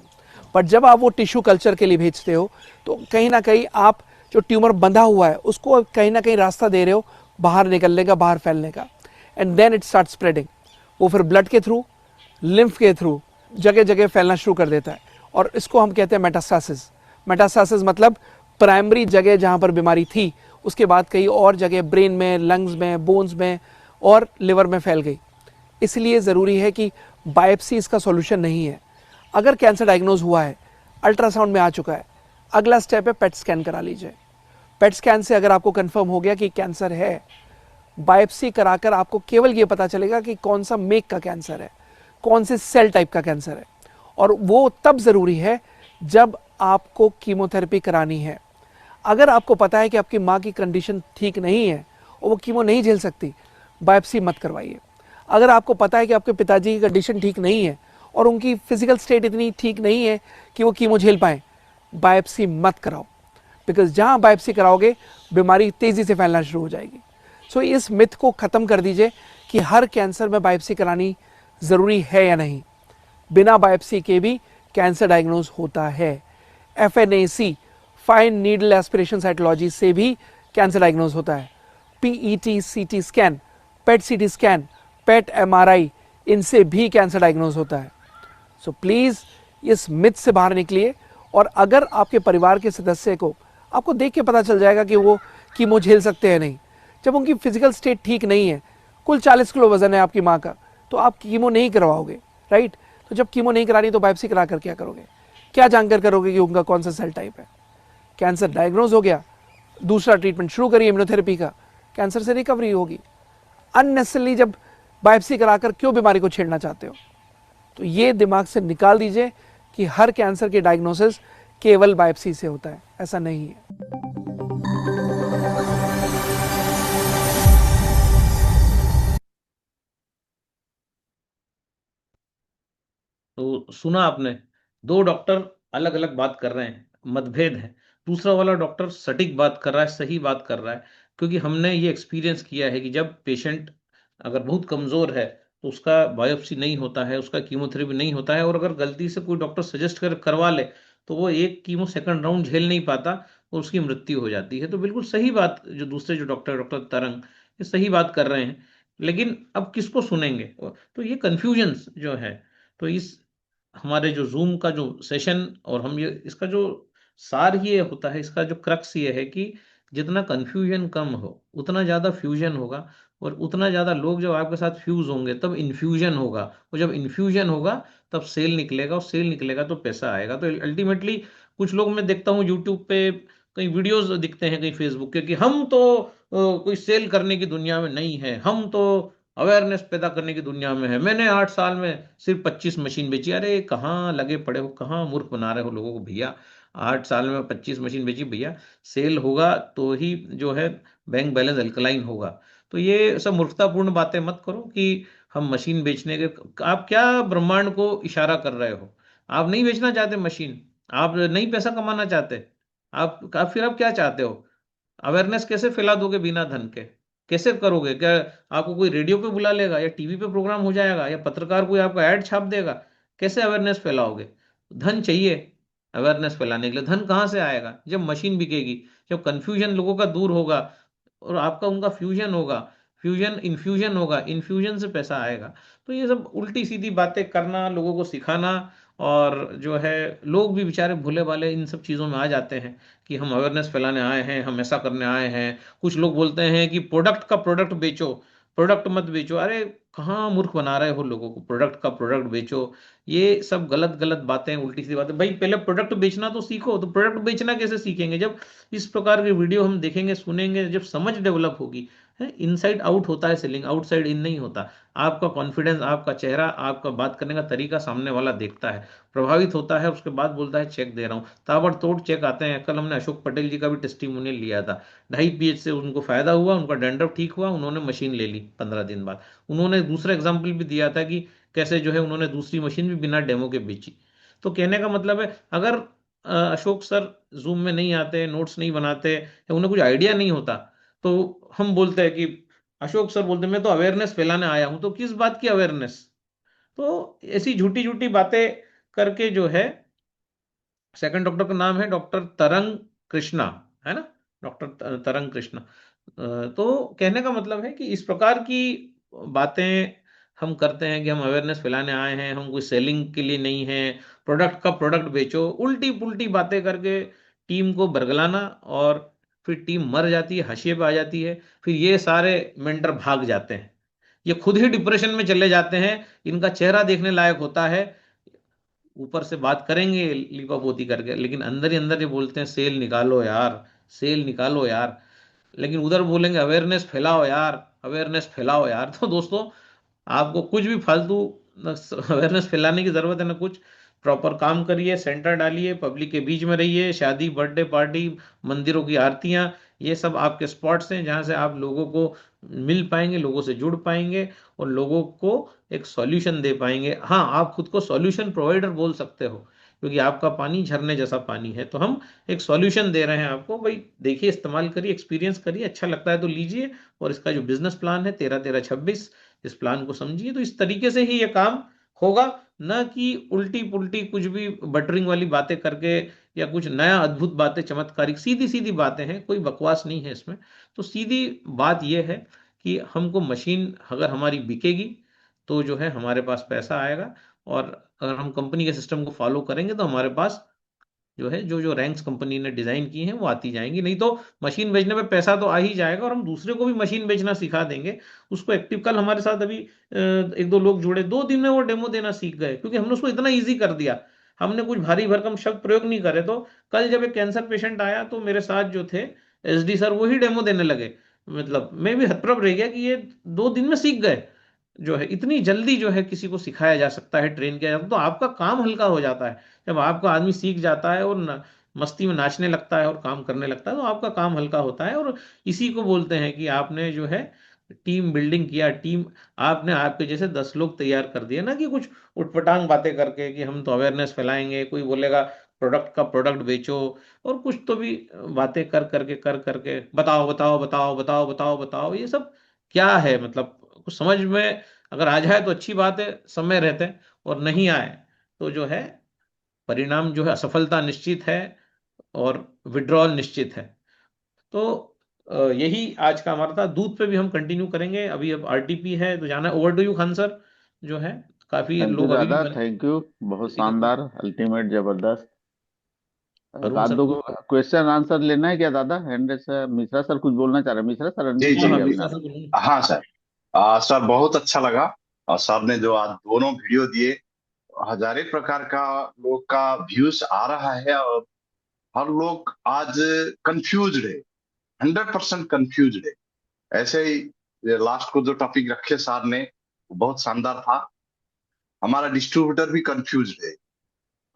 पर जब आप वो टिश्यू कल्चर के लिए भेजते हो तो कहीं ना कहीं आप जो ट्यूमर बंधा हुआ है उसको कहीं ना कहीं रास्ता दे रहे हो बाहर निकलने का, बाहर फैलने का, and then it start spreading. वो फिर ब्लड के थ्रू, लिम्फ के थ्रू जगह जगह फैलना शुरू कर देता है, और इसको हम कहते हैं मेटास्टासिस। मेटास्टासिस मतलब प्राइमरी जगह जहाँ पर बीमारी थी उसके बाद कहीं और जगह ब्रेन में, लंग्स में, बोन्स में और लिवर में फैल गई। इसलिए ज़रूरी है कि बायोप्सी इसका सॉल्यूशन नहीं है। अगर कैंसर डायग्नोज हुआ है, अल्ट्रासाउंड में आ चुका है, अगला स्टेप है पेट स्कैन करा लीजिए। पेट स्कैन से अगर आपको कंफर्म हो गया कि कैंसर है, बायोप्सी कराकर आपको केवल ये पता चलेगा कि कौन सा मेक का कैंसर है, कौन से सेल टाइप का कैंसर है, और वो तब ज़रूरी है जब आपको कीमोथेरेपी करानी है। अगर आपको पता है कि आपकी माँ की कंडीशन ठीक नहीं है और वो कीमो नहीं झेल सकती, बायोप्सी मत करवाइए। अगर आपको पता है कि आपके पिताजी की कंडीशन ठीक नहीं है और उनकी फिजिकल स्टेट इतनी ठीक नहीं है कि वो कीमो झेल पाएँ, बायोप्सी मत कराओ, बिकॉज जहाँ बायोप्सी कराओगे बीमारी तेज़ी से फैलना शुरू हो जाएगी। सो इस मिथ को ख़त्म कर दीजिए कि हर कैंसर में बायोप्सी करानी ज़रूरी है या नहीं। बिना बायोप्सी के भी कैंसर डायग्नोज होता है। FNAC, fine needle aspiration cytology से भी कैंसर डायग्नोज होता है। PET CT स्कैन, पेट CT स्कैन, पेट MRI, इनसे भी कैंसर डायग्नोज होता है। सो प्लीज़ इस मिथ से बाहर निकलिए और अगर आपके परिवार के सदस्य को आपको देख के पता चल जाएगा कि वो कीमो झेल सकते हैं नहीं, जब उनकी फिजिकल स्टेट ठीक नहीं है, कुल 40 किलो वजन है आपकी माँ का, तो आप कीमो नहीं करवाओगे, राइट। तो जब कीमो नहीं करानी तो बायोप्सी करा कर क्या करोगे, क्या जानकर करोगे कि उनका कौन सा सेल टाइप है। कैंसर डायग्नोज हो गया, दूसरा ट्रीटमेंट शुरू करिए इम्यूनोथेरेपी का, कैंसर से रिकवरी होगी। अननेसेसरली जब बायोप्सी कराकर क्यों बीमारी को छेड़ना चाहते हो। तो ये दिमाग से निकाल दीजिए कि हर कैंसर के डायग्नोसिस केवल बायोप्सी से होता है, ऐसा नहीं है। तो सुना आपने, दो डॉक्टर अलग अलग बात कर रहे हैं, मतभेद है। दूसरा वाला डॉक्टर सटीक बात कर रहा है, सही बात कर रहा है। क्योंकि हमने ये एक्सपीरियंस किया है कि जब पेशेंट अगर बहुत कमजोर है तो उसका बायोप्सी नहीं होता है, उसका कीमोथेरेपी नहीं होता है, और अगर गलती से कोई डॉक्टर सजेस्ट कर करवा ले तो वो एक कीमो सेकंड राउंड झेल नहीं पाता और उसकी मृत्यु हो जाती है। तो बिल्कुल सही बात जो दूसरे जो डॉक्टर, डॉक्टर तरंग, ये सही बात कर रहे हैं। लेकिन अब किसको सुनेंगे? तो ये कंफ्यूजन जो है, तो इस हमारे जो जूम का जो सेशन, और हम ये इसका जो सार ये होता है, इसका जो क्रक्स ये है कि जितना कंफ्यूजन कम हो उतना ज्यादा फ्यूजन होगा, और उतना ज्यादा लोग जब आपके साथ फ्यूज होंगे तब इन्फ्यूजन होगा, और जब इन्फ्यूजन होगा तब सेल निकलेगा, और सेल निकलेगा तो पैसा आएगा। तो अल्टीमेटली कुछ लोग मैं देखता हूँ यूट्यूब पे कई वीडियोस दिखते हैं, कई फेसबुक के, कि हम तो कोई सेल करने की दुनिया में नहीं है, हम तो अवेयरनेस पैदा करने की दुनिया में है, मैंने 8 साल में सिर्फ 25 मशीन बेची। अरे कहाँ लगे पड़े हो, कहाँ मूर्ख बना रहे हो लोगों को भैया। 8 साल में 25 मशीन बेची भैया, सेल होगा तो ही जो है बैंक बैलेंस अल्कलाइन होगा। तो ये सब मूर्खतापूर्ण बातें मत करो कि हम मशीन बेचने के, आप क्या ब्रह्मांड को इशारा कर रहे हो? आप नहीं बेचना चाहते मशीन, आप नहीं पैसा कमाना चाहते, आप फिर आप क्या चाहते हो? अवेयरनेस कैसे फैला दोगे बिना धन के? कैसे करोगे? क्या आपको कोई रेडियो पे बुला लेगा, या टीवी पे प्रोग्राम हो जाएगा, या पत्रकार कोई आपका ऐड छाप देगा? कैसे अवेयरनेस फैलाओगे? धन चाहिए अवेयरनेस फैलाने के लिए। धन कहाँ से आएगा? जब मशीन बिकेगी, जब कंफ्यूजन लोगों का दूर होगा और आपका उनका फ्यूजन होगा, फ्यूजन इन्फ्यूजन होगा, इन्फ्यूजन से पैसा आएगा। तो ये सब उल्टी सीधी बातें करना, लोगों को सिखाना, और जो है लोग भी बेचारे भोले भाले इन सब चीजों में आ जाते हैं कि हम अवेयरनेस फैलाने आए हैं, हम ऐसा करने आए हैं। कुछ लोग बोलते हैं कि प्रोडक्ट का प्रोडक्ट बेचो, प्रोडक्ट मत बेचो। अरे कहाँ मूर्ख बना रहे हो लोगों को, प्रोडक्ट का प्रोडक्ट बेचो। ये सब गलत गलत बातें, उल्टी सी बातें। भाई पहले प्रोडक्ट बेचना तो सीखो। तो प्रोडक्ट बेचना कैसे सीखेंगे? जब इस प्रकार के वीडियो हम देखेंगे, सुनेंगे, जब समझ डेवलप होगी। है, इनसाइड आउट होता है सेलिंग, आउटसाइड इन नहीं होता। आपका कॉन्फिडेंस, आपका चेहरा, आपका बात करने का तरीका सामने वाला देखता है, प्रभावित होता है, उसके बाद बोलता है चेक दे रहा हूँ। ताबड़तोड़ चेक आते हैं। कल हमने अशोक पटेल जी का भी टेस्टिमोनियल लिया था। 2.5 पीएच से उनको फायदा हुआ, उनका डैंड्रफ ठीक हुआ, उन्होंने मशीन ले ली 15 दिन बाद। उन्होंने दूसरा एग्जाम्पल भी दिया था कि कैसे जो है उन्होंने दूसरी मशीन भी बिना डेमो के बेची। तो कहने का मतलब है, अगर अशोक सर जूम में नहीं आते, नोट्स नहीं बनाते, या उन्हें कुछ आइडिया नहीं होता, तो हम बोलते हैं कि अशोक सर बोलते मैं तो अवेयरनेस फैलाने आया हूं। तो किस बात की अवेयरनेस? तो ऐसी झूठी झूठी बातें करके जो है, सेकंड डॉक्टर का नाम है डॉक्टर तरंग कृष्णा, है ना? डॉक्टर तरंग कृष्णा। तो कहने का मतलब है कि इस प्रकार की बातें हम करते हैं कि हम अवेयरनेस फैलाने आए हैं, हम कोई सेलिंग के लिए नहीं है। प्रोडक्ट का प्रोडक्ट बेचो, उल्टी पुल्टी बातें करके टीम को बरगलाना, और फिर टीम मर जाती है, हाशिए पे आ जाती है। फिर ये सारे मेंटर भाग जाते हैं, ये खुद ही डिप्रेशन में चले जाते हैं। इनका चेहरा देखने लायक होता है, ऊपर से बात करेंगे लिपापोती करके, लेकिन अंदर ही अंदर ये बोलते हैं सेल निकालो यार, सेल निकालो यार। लेकिन उधर बोलेंगे अवेयरनेस फैलाओ यार, अवेयरनेस फैलाओ यार। तो दोस्तों, आपको कुछ भी फालतू अवेयरनेस फैलाने की जरूरत है ना कुछ। प्रॉपर काम करिए, सेंटर डालिए, पब्लिक के बीच में रहिए। शादी, बर्थडे पार्टी, मंदिरों की आरतियां, ये सब आपके स्पॉट्स हैं जहां से आप लोगों को मिल पाएंगे, लोगों से जुड़ पाएंगे, और लोगों को एक सॉल्यूशन दे पाएंगे। हाँ, आप खुद को सॉल्यूशन प्रोवाइडर बोल सकते हो, क्योंकि आपका पानी झरने जैसा पानी है। तो हम एक सॉल्यूशन दे रहे हैं आपको। भाई देखिए, इस्तेमाल करिए, एक्सपीरियंस करिए, अच्छा लगता है तो लीजिए। और इसका जो बिजनेस प्लान है 13-13-26, इस प्लान को समझिए। तो इस तरीके से ही ये काम होगा, ना कि उल्टी पुल्टी कुछ भी बटरिंग वाली बातें करके, या कुछ नया अद्भुत बातें, चमत्कारिक सीधी सीधी बातें हैं, कोई बकवास नहीं है इसमें। तो सीधी बात यह है कि हमको मशीन अगर हमारी बिकेगी तो जो है हमारे पास पैसा आएगा, और अगर हम कंपनी के सिस्टम को फॉलो करेंगे तो हमारे पास जो है, जो जो रैंक्स कंपनी ने डिजाइन की हैं वो आती जाएंगी। नहीं तो मशीन बेचने में पैसा तो आ ही जाएगा, और हम दूसरे को भी मशीन बेचना सिखा देंगे उसको एक्टिव। कल हमारे साथ अभी एक दो लोग जुड़े, 2 दिन में वो डेमो देना सीख गए, क्योंकि हमने उसको इतना ईजी कर दिया। हमने कुछ भारी भरकम शब्द प्रयोग नहीं करे। तो कल जब एक कैंसर पेशेंट आया तो मेरे साथ जो थे एसडी सर, वही डेमो देने लगे। मतलब मैं भी हतप्रभ रह गया कि ये 2 दिन में सीख गए। जो है इतनी जल्दी जो है किसी को सिखाया जा सकता है, ट्रेन किया जाता है, तो आपका काम हल्का हो जाता है। जब आपका आदमी सीख जाता है और मस्ती में नाचने लगता है और काम करने लगता है, तो आपका काम हल्का होता है। और इसी को बोलते हैं कि आपने जो है टीम बिल्डिंग किया। टीम, आपने आपके जैसे 10 लोग तैयार कर दिए ना, कि कुछ उटपटांग बातें करके कि हम तो अवेयरनेस फैलाएंगे, कोई बोलेगा प्रोडक्ट का प्रोडक्ट बेचो, और कुछ तो भी बातें कर करके बताओ बताओ बताओ बताओ बताओ बताओ, ये सब क्या है? मतलब कुछ समझ में अगर आ जाए तो अच्छी बात है, समय रहते, और नहीं आए तो जो है परिणाम जो है असफलता निश्चित है, और विड्रॉल निश्चित है। तो यही आज का हमारा था। दूध पे भी हम कंटिन्यू करेंगे। अभी अब आरटीपी है तो जाना है। Over to you Khan sir. जो है काफी थैंक यू लोग अभी भी दादा, बने थैंक यू। बहुत इसी के शानदार, पीछे। अल्टीमेट, जबरदस्त। अरुण रात सर दो कुछ? क्वेश्चन आंसर लेना है क्या दादा? हैंड से मिश्रा सर कुछ बोलना चाह रहे हैं। मिश्रा सर जी अनम्यूट हाँ जी हाँ, करिए अभी मिश्रा ना। सर बोलिए। हाँ सर। सर बहुत अच्छा लगा। और सर ने जो आज दोनों वीडियो दिए, हजारे प्रकार का लोग का व्यूज आ रहा है, और हर लोग आज कंफ्यूज्ड है, 100% कंफ्यूज्ड है। ऐसे ही लास्ट को जो टॉपिक रखे सर ने, वो बहुत शानदार था। हमारा डिस्ट्रीब्यूटर भी कंफ्यूज्ड है,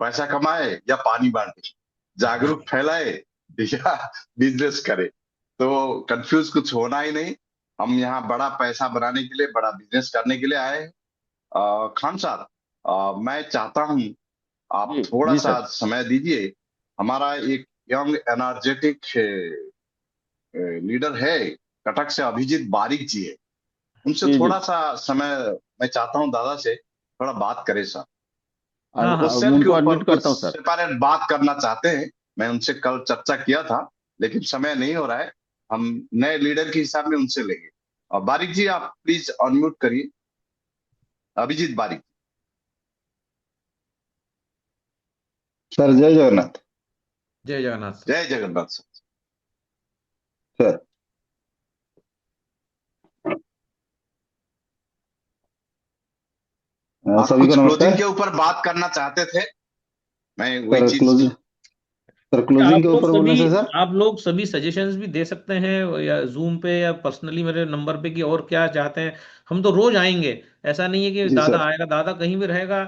पैसा कमाए या पानी बांटे, जागरूक फैलाए या बिजनेस करे। तो कंफ्यूज कुछ होना ही नहीं। हम यहाँ बड़ा पैसा बनाने के लिए, बड़ा बिजनेस करने के लिए आए हैं। खान साहब, मैं चाहता हूँ आप जी थोड़ा जी सा सर। समय दीजिए। हमारा एक यंग एनर्जेटिक लीडर है, कटक से अभिजीत बारिक जी है। उनसे जी जी। थोड़ा सा समय मैं चाहता हूँ दादा से थोड़ा बात करें सर। हाँ वो हाँ। सेल के उनको ऊपर अनम्यूट कुछ करता हूँ सर। सेपरेट बात करना चाहते हैं। मैं उनसे कल चर्चा किया था, लेकिन समय नहीं हो रहा है। हम नए लीडर के हिसाब में उनसे लेंगे। और बारिक जी, आप प्लीज अनम्यूट करिए। अभिजीत बारिक। सर जय जगन्नाथ। जय जगन्नाथ सर। जय जगन्नाथ सर। सर आप सभी को कुछ क्लोजिंग नमस्कार। के ऊपर बात करना चाहते थे, मैं वही सर चीज। क्लोजिंग, सर आप क्लोजिंग के लोग ऊपर सभी बोलने से सर। आप लोग सभी सजेशंस भी दे सकते हैं, या जूम पे या पर्सनली मेरे नंबर पे, कि और क्या चाहते हैं। हम तो रोज आएंगे। ऐसा नहीं है कि जी दादा सर। आएगा, दादा कहीं भी रहेगा,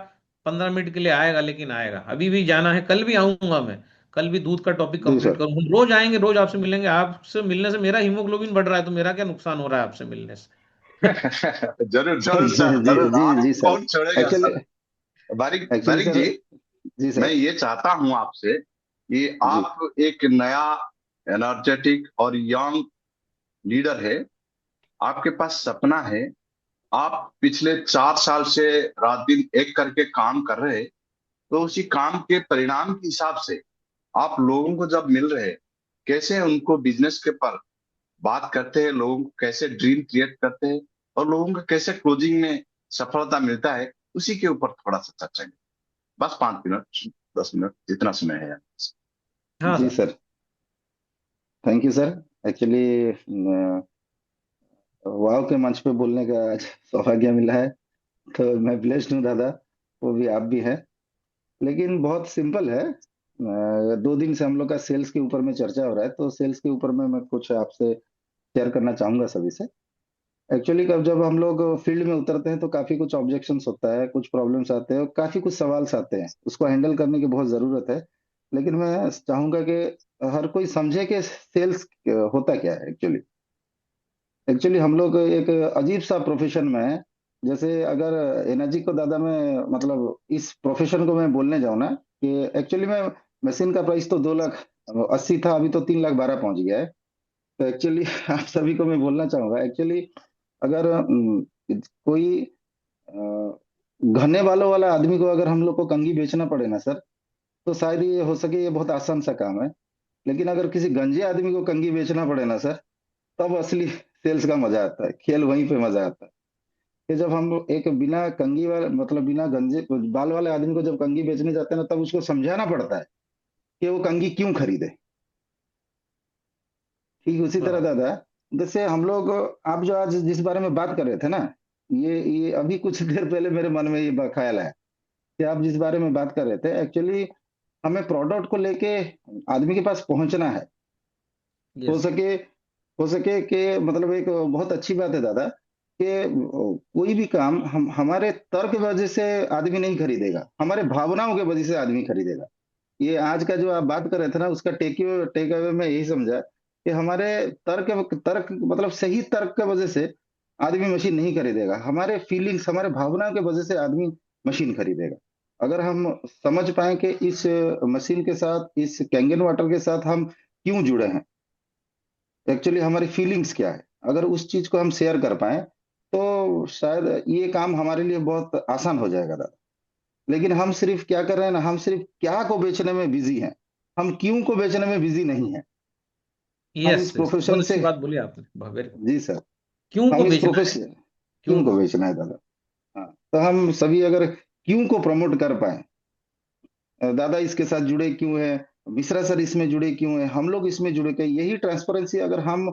15 मिनट के लिए आएगा, लेकिन आएगा। अभी भी जाना है, कल भी आऊंगा मैं। कल भी दूध का टॉपिक जी कंप्लीट सर। करूँ। हम रोज आएंगे, रोज आपसे मिलेंगे। आपसे मिलने से मेरा हीमोग्लोबिन बढ़ रहा है, तो मेरा क्या नुकसान हो रहा है आपसे मिलने से? जरूर जरूर जी सर, जी जरूर। जी जी आपको सर। कौन छोड़ेगा एक्चुअली, सर। बारिक एक्चुअली बारिक सर। जी, जी मैं सर। ये चाहता हूं आपसे कि जी आप एक नया एनर्जेटिक और यंग लीडर है। आपके पास सपना है। आप पिछले 4 साल से रात दिन एक करके काम कर रहे हैं। तो उसी काम के परिणाम के हिसाब से आप लोगों को जब मिल रहे हैं, कैसे उनको बिजनेस के पर बात करते हैं, लोगों को कैसे ड्रीम क्रिएट करते हैं, और लोगों को कैसे क्लोजिंग में सफलता मिलता है, उसी के ऊपर थोड़ा सा चर्चा करें। बस 5 मिनट, 10 मिनट, जितना समय है। हाँ जी sir. Sir. Thank you sir. Actually wow के मंच पे बोलने का आज सौभाग्य मिला है, तो मैं ब्लेस्ड हूँ दादा। वो भी आप भी हैं। लेकिन बहुत सिंपल है। 2 दिन से हम लोग का सेल्स के ऊपर में चर्चा हो रहा है, तो सेल्स के ऊपर में मैं कुछ आपसे शेयर करना चाहूंगा सभी से। एक्चुअली कब जब हम लोग फील्ड में उतरते हैं तो काफी कुछ ऑब्जेक्शंस होता है, कुछ प्रॉब्लम्स आते हैं और काफी कुछ सवाल आते हैं, उसको हैंडल करने की बहुत जरूरत है। लेकिन मैं चाहूंगा कि हर कोई समझे कि सेल्स होता क्या है एक्चुअली। एक्चुअली हम लोग एक अजीब सा प्रोफेशन में है। जैसे अगर एनर्जी को दादा में मतलब इस प्रोफेशन को मैं बोलने जाऊँ ना, कि एक्चुअली में मशीन का प्राइस तो 2,80,000 था, अभी तो 3,12,000 पहुंच गया है। तो एक्चुअली आप सभी को मैं बोलना चाहूंगा, एक्चुअली अगर कोई घने बालों वाला आदमी को अगर हम लोग को कंघी बेचना पड़े ना सर, तो शायद ये हो सके ये बहुत आसान सा काम है। लेकिन अगर किसी गंजे आदमी को कंघी बेचना पड़े ना सर, तब असली सेल्स का मजा आता है, खेल वहीं पे मजा आता है। कि जब हम लोग एक बिना कंघी वाले मतलब बिना गंजे बाल वाले आदमी को जब कंघी बेचने जाते हैं ना, तब उसको समझाना पड़ता है कि वो कंघी क्यों खरीदे। ठीक उसी तरह हाँ। दादा, जैसे हम लोग, आप जो आज जिस बारे में बात कर रहे थे ना, ये अभी कुछ देर पहले मेरे मन में ये ख्याल आया कि आप जिस बारे में बात कर रहे थे, एक्चुअली हमें प्रोडक्ट को लेके आदमी के पास पहुंचना है। हो यस। सके हो सके कि मतलब एक बहुत अच्छी बात है दादा कि कोई भी काम हम हमारे तर्क वजह से आदमी नहीं खरीदेगा, हमारे भावनाओं के वजह से आदमी खरीदेगा। ये आज का जो आप बात कर रहे थे ना, उसका टेक अवे में यही समझा कि हमारे तर्क तर्क मतलब सही तर्क की वजह से आदमी मशीन नहीं खरीदेगा, हमारे फीलिंग्स हमारे भावनाओं की वजह से आदमी मशीन खरीदेगा। अगर हम समझ पाए कि इस मशीन के साथ, इस कैंगन वाटर के साथ हम क्यों जुड़े हैं, एक्चुअली हमारी फीलिंग्स क्या है, अगर उस चीज को हम शेयर कर पाए तो शायद ये काम हमारे लिए बहुत आसान हो जाएगा दादा। लेकिन हम सिर्फ क्या कर रहे हैं ना, हम सिर्फ क्या को बेचने में बिजी हैं, हम क्यों को बेचने में बिजी नहीं है। हम यस इस यस, प्रोफेशन बहुत से, अच्छी बात बोली आपने, वेरी गुड। जी सर, क्यों को हम इस बेचना है? प्रोफेशन, क्यों क्यों को को? बेचना है दादा। हाँ, तो हम सभी अगर क्यों को प्रमोट कर पाए, दादा इसके साथ जुड़े क्यों है, मिश्रा सर इसमें जुड़े क्यों है, हम लोग इसमें जुड़े क्यों, यही ट्रांसपेरेंसी अगर हम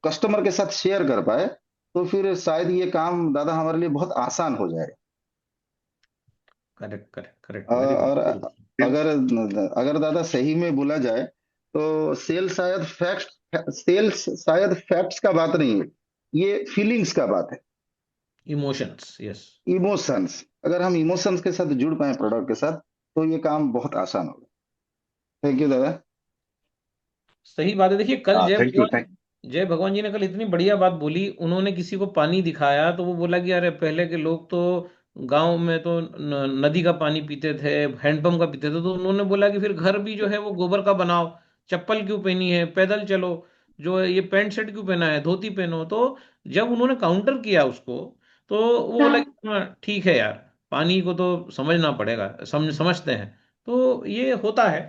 कस्टमर के साथ शेयर कर पाए तो फिर शायद ये काम दादा हमारे लिए बहुत आसान हो जाए। Correct correct correct, very good और वेरी गुड। अगर अगर दादा सही में बोला जाए तो सेल्स शायद फैक्ट्स का बात नहीं है, ये फीलिंग्स का बात है, इमोशंस, यस। इमोशंस। अगर हम इमोशंस के साथ जुड़ पाए प्रोडक्ट के साथ तो ये काम बहुत आसान होगा। थैंक यू दादा। सही बात है। देखिए, कल थैंक यू थैंक जय भगवान जी ने कल इतनी बढ़िया बात बोली। उन्होंने किसी को पानी दिखाया तो वो बोला कि अरे पहले के लोग तो गांव में तो नदी का पानी पीते थे, हैंडपंप का पीते थे। तो उन्होंने बोला कि फिर घर भी जो है वो गोबर का बनाओ। चप्पल क्यों पहनी है, पैदल चलो। जो है ये पैंट शर्ट क्यों पहना है, धोती पहनो। तो जब उन्होंने काउंटर किया उसको, तो वो बोला कि हाँ ठीक है यार, पानी को तो समझना पड़ेगा, समझते हैं। तो ये होता है।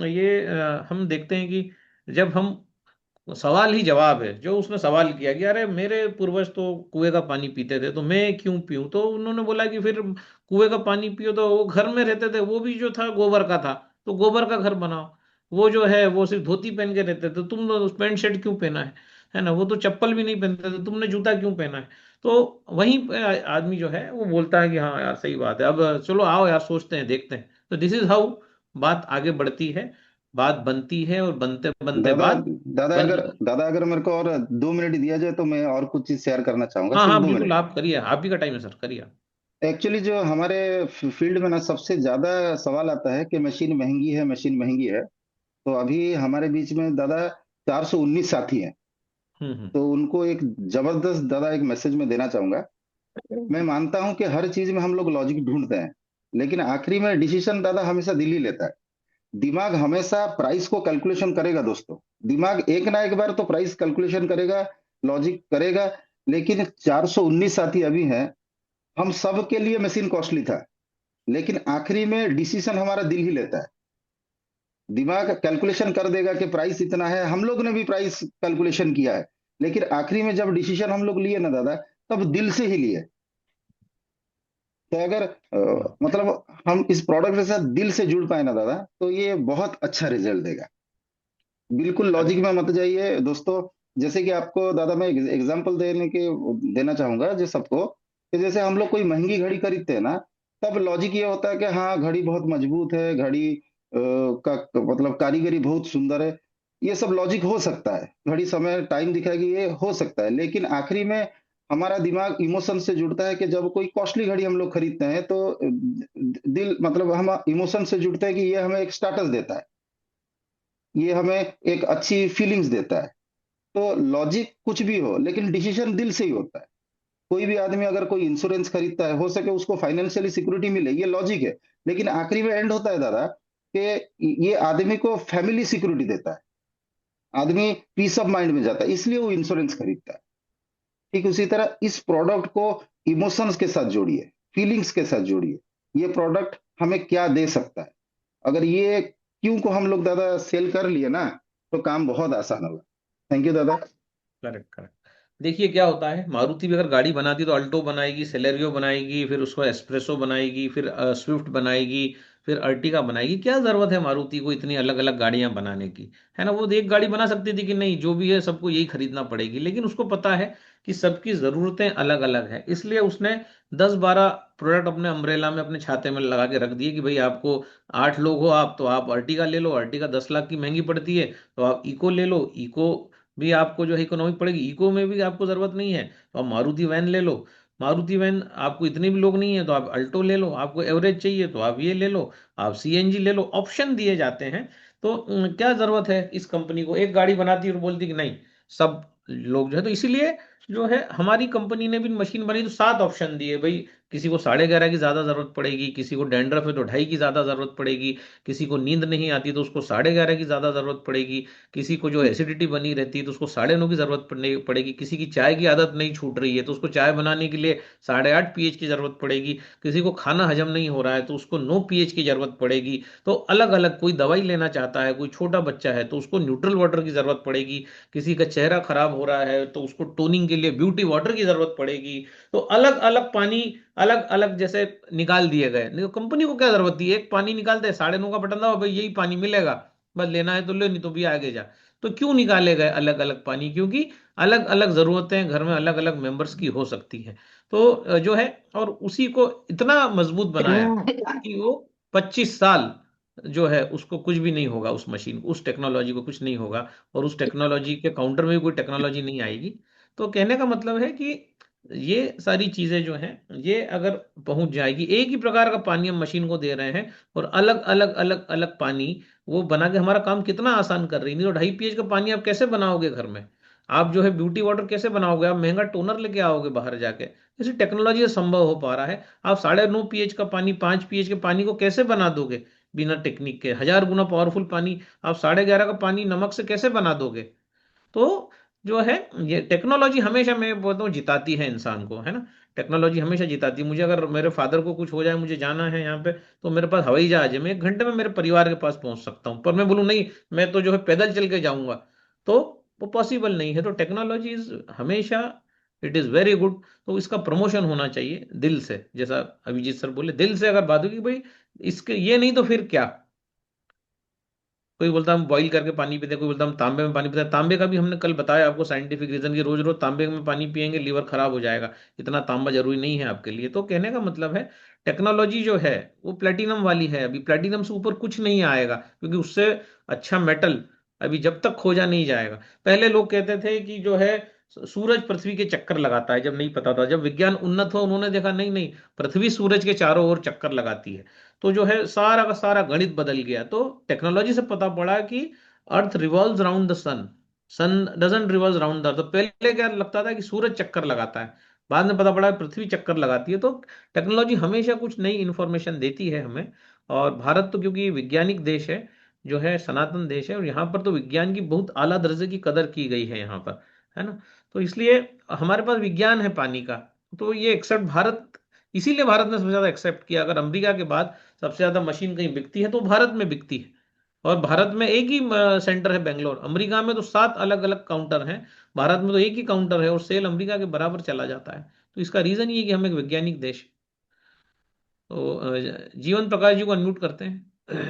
ये हम देखते हैं कि जब हम, सवाल ही जवाब है। जो उसने सवाल किया कि अरे मेरे पूर्वज तो कुएं का पानी पीते थे तो मैं क्यों पीऊं, तो उन्होंने बोला कि फिर कुएं का पानी पियो तो वो घर में रहते थे, वो भी जो था गोबर का था, तो गोबर का घर बनाओ। वो जो है वो सिर्फ धोती पहन के रहते थे, तुम लोग पैंट शर्ट क्यों पहना है ना। वो तो चप्पल भी नहीं पहनते थे, तुमने जूता क्यों पहना है। तो वहीं पे आदमी जो है वो बोलता है कि हाँ यार सही बात है, अब चलो आओ यार सोचते हैं, देखते हैं। तो दिस इज हाउ बात आगे बढ़ती है, बात बनती है, और बनते बनते दादा बात बन दादा अगर मेरे को और 2 मिनट दिया जाए तो मैं और कुछ चीज शेयर करना चाहूंगा, हाँ सिर्फ हाँ दो बिल्कुल, मिनट आप करिए, आप ही का टाइम है सर, करिए आप। एक्चुअली जो हमारे फील्ड में ना सबसे ज्यादा सवाल आता है कि मशीन महंगी है, मशीन महंगी है। तो अभी हमारे बीच में दादा 419 साथी हैं। तो उनको एक जबरदस्त दादा एक मैसेज में देना चाहूंगा। मैं मानता हूं कि हर चीज में हम लोग लॉजिक ढूंढते हैं, लेकिन आखिरी में डिसीजन दादा हमेशा दिल ही लेता है। दिमाग हमेशा प्राइस को कैलकुलेशन करेगा दोस्तों, दिमाग एक ना एक बार तो प्राइस कैलकुलेशन करेगा, लॉजिक करेगा। लेकिन 419 साथी अभी हैं, हम सब के लिए मशीन कॉस्टली था, लेकिन आखिरी में डिसीजन हमारा दिल ही लेता है। दिमाग कैलकुलेशन कर देगा कि प्राइस इतना है, हम लोग ने भी प्राइस कैलकुलेशन किया है, लेकिन आखिरी में जब डिसीजन हम लोग लिए ना दादा, तब दिल से ही लिए। तो अगर मतलब हम इस प्रोडक्ट के साथ दिल से जुड़ पाए ना दादा, तो ये बहुत अच्छा रिजल्ट देगा। बिल्कुल लॉजिक करेक्ट। में मत जाइए दोस्तों। जैसे कि आपको दादा मैं एग्जांपल देना चाहूंगा जो सबको, कि जैसे हम लोग कोई महंगी घड़ी खरीदते हैं ना, तब लॉजिक ये होता है कि हाँ घड़ी बहुत मजबूत है, घड़ी का मतलब कारीगरी बहुत सुंदर है। ये सब लॉजिक हो सकता है, घड़ी समय टाइम दिखाएगी, ये हो सकता है। लेकिन आखिरी में हमारा दिमाग इमोशन से जुड़ता है कि जब कोई कॉस्टली घड़ी हम लोग खरीदते हैं तो दिल मतलब हम इमोशन से जुड़ते हैं कि ये हमें एक स्टेटस देता है, ये हमें एक अच्छी फीलिंग्स देता है। तो लॉजिक कुछ भी हो, लेकिन डिसीजन दिल से ही होता है। कोई भी आदमी अगर कोई इंश्योरेंस खरीदता है, हो सके उसको फाइनेंशियली सिक्योरिटी मिले, ये लॉजिक है। लेकिन आखिरी में एंड होता है दादा कि ये आदमी को फैमिली सिक्योरिटी देता है, आदमी पीस ऑफ माइंड में जाता है, इसलिए वो इंश्योरेंस खरीदता है। ठीक उसी तरह इस प्रोडक्ट को इमोशंस के साथ जोड़िए, फीलिंग्स के साथ जोड़िए। ये प्रोडक्ट हमें क्या दे सकता है, अगर ये क्यों को हम लोग दादा सेल कर लिए ना, तो काम बहुत आसान होगा। थैंक यू दादा। Correct correct. देखिए क्या होता है, मारुति भी अगर गाड़ी बनाती है तो अल्टो बनाएगी, सेलेरियो बनाएगी, फिर उसको एस्प्रेसो बनाएगी, फिर स्विफ्ट बनाएगी, फिर अर्टिगा बनाएगी। क्या जरूरत है मारुति को इतनी अलग अलग गाड़ियां बनाने की, है ना। वो एक गाड़ी बना सकती थी कि नहीं जो भी है सबको यही खरीदना पड़ेगी, लेकिन उसको पता है कि सबकी जरूरतें अलग अलग है, इसलिए उसने 10-12 प्रोडक्ट अपने अम्ब्रेला में अपने छाते में लगा के रख दिए कि भाई आपको 8 लोग हो आप तो आप अर्टिगा ले लो, अर्टिगा 10 लाख की महंगी पड़ती है, तो आप इको ले लो, इको भी आपको जो है इकोनॉमिक पड़ेगी, इको में भी आपको जरूरत नहीं है तो आप मारुति वैन ले लो, मारुति वैन आपको इतने भी लोग नहीं है तो आप अल्टो ले लो, आपको एवरेज चाहिए तो आप ये ले लो, आप सीएनजी ले लो, ऑप्शन दिए जाते हैं। तो क्या जरूरत है इस कंपनी को, एक गाड़ी बनाती है और बोलती कि नहीं सब लोग जो है, तो इसीलिए जो है हमारी कंपनी ने भी मशीन बनाई तो 7 ऑप्शन दिए भाई। किसी को 11.5 की ज्यादा जरूरत पड़ेगी, किसी को डैंड्रफ है तो 2.5 की ज्यादा जरूरत पड़ेगी, किसी को नींद नहीं आती तो उसको 11.5 की ज्यादा जरूरत पड़ेगी, किसी को जो एसिडिटी बनी रहती है तो उसको 9.5 की जरूरत पड़ेगी, किसी की चाय की आदत नहीं छूट रही है तो उसको चाय बनाने के लिए 8.5 पीएच की जरूरत पड़ेगी, किसी को खाना हजम नहीं हो रहा है तो उसको 9 पीएच की जरूरत पड़ेगी। तो अलग अलग, कोई दवाई लेना चाहता है, कोई छोटा बच्चा है तो उसको न्यूट्रल वाटर की जरूरत पड़ेगी, किसी का चेहरा खराब हो रहा है तो उसको टोनिंग के लिए ब्यूटी वाटर की जरूरत पड़ेगी। तो अलग अलग पानी अलग अलग जैसे निकाल दिए गए, नहीं तो कंपनी को क्या जरूरत थी, एक पानी निकालते 9.5 का बटन दबाओ भाई यही पानी मिलेगा, बस लेना है तो ले नहीं तो भी आगे जा। तो क्यों निकाले गए अलग अलग पानी, क्योंकि अलग अलग जरूरतें घर में अलग अलग मेंबर्स की हो सकती हैं। तो जो है, और उसी को इतना मजबूत बनाया कि वो 25 साल जो है उसको कुछ भी नहीं होगा, उस मशीन को, उस टेक्नोलॉजी को कुछ नहीं होगा, और उस टेक्नोलॉजी के काउंटर में भी कोई टेक्नोलॉजी नहीं आएगी। तो कहने का मतलब है कि ये सारी चीजें जो हैं ये अगर पहुंच जाएगी, एक ही प्रकार का पानी हम मशीन को दे रहे हैं और अलग अलग अलग अलग पानी वो बना के हमारा काम कितना आसान कर रही है। नहीं तो 2.5 पीएच का पानी आप कैसे बनाओगे घर में, आप जो है ब्यूटी वाटर कैसे बनाओगे, आप महंगा टोनर लेके आओगे बाहर जाके, इसी टेक्नोलॉजी से संभव हो पा रहा है। आप 9.5 पीएच का पानी 5 पीएच के पानी को कैसे बना दोगे बिना टेक्निक के, 1000 गुना पावरफुल पानी आप 11.5 का पानी नमक से कैसे बना दोगे। तो जो है ये टेक्नोलॉजी हमेशा, मैं बोलता हूँ, जिताती है इंसान को, है ना। टेक्नोलॉजी हमेशा जिताती है। मुझे अगर मेरे फादर को कुछ हो जाए, मुझे जाना है यहाँ पे, तो मेरे पास हवाई जहाज है, मैं 1 घंटे में मेरे परिवार के पास पहुंच सकता हूँ, पर मैं बोलूँ नहीं मैं तो जो है पैदल चल के जाऊंगा, तो वो पॉसिबल नहीं है। तो टेक्नोलॉजी इज हमेशा, इट इज वेरी गुड। तो इसका प्रमोशन होना चाहिए दिल से, जैसा अभिजीत सर बोले, दिल से अगर बात होगी भाई इसके ये नहीं तो फिर क्या। कोई बोलता हम बॉईल करके पानी पीते हैं, कोई बोलता हम तांबे में पानी पीते हैं। तांबे का भी हमने कल बताया आपको साइंटिफिक रीजन, की रोज रोज तांबे में पानी पिएंगे लीवर खराब हो जाएगा, इतना तांबा जरूरी नहीं है आपके लिए। तो कहने का मतलब है टेक्नोलॉजी जो है वो प्लेटिनम वाली है, अभी प्लेटिनम से ऊपर कुछ नहीं आएगा, क्योंकि उससे अच्छा मेटल अभी जब तक खोजा नहीं जाएगा। पहले लोग कहते थे कि जो है सूरज पृथ्वी के चक्कर लगाता है, जब नहीं पता था, जब विज्ञान उन्नत हुआ उन्होंने देखा नहीं नहीं, पृथ्वी सूरज के चारों ओर चक्कर लगाती है। तो जो है सारा का सारा गणित बदल गया। तो टेक्नोलॉजी से पता पड़ा कि earth revolves around the sun, sun doesn't revolve around the earth. तो पहले क्या लगता था कि सूरज चक्कर लगाता है, बाद में पता पड़ा पृथ्वी चक्कर लगाती है। तो टेक्नोलॉजी हमेशा कुछ नई इंफॉर्मेशन देती है हमें। और भारत तो क्योंकि विज्ञानिक देश है, जो है सनातन देश है, और यहाँ पर तो विज्ञान की बहुत आला दर्जे की कदर की गई है यहाँ पर, है ना। तो इसलिए हमारे पास विज्ञान है पानी का, तो ये एक्सेप्ट भारत, इसीलिए भारत ने सबसे ज्यादा एक्सेप्ट किया। अगर अमेरिका के बाद सबसे ज्यादा मशीन कहीं बिकती है तो भारत में बिकती है। और भारत में एक ही सेंटर है बेंगलोर, अमेरिका में तो 7 अलग अलग काउंटर हैं, भारत में तो एक ही काउंटर है और सेल अमेरिका के बराबर चला जाता है। तो इसका रीजन ये है कि हम एक वैज्ञानिक देश हैं। तो जीवन प्रकाश जी को अनम्यूट करते हैं।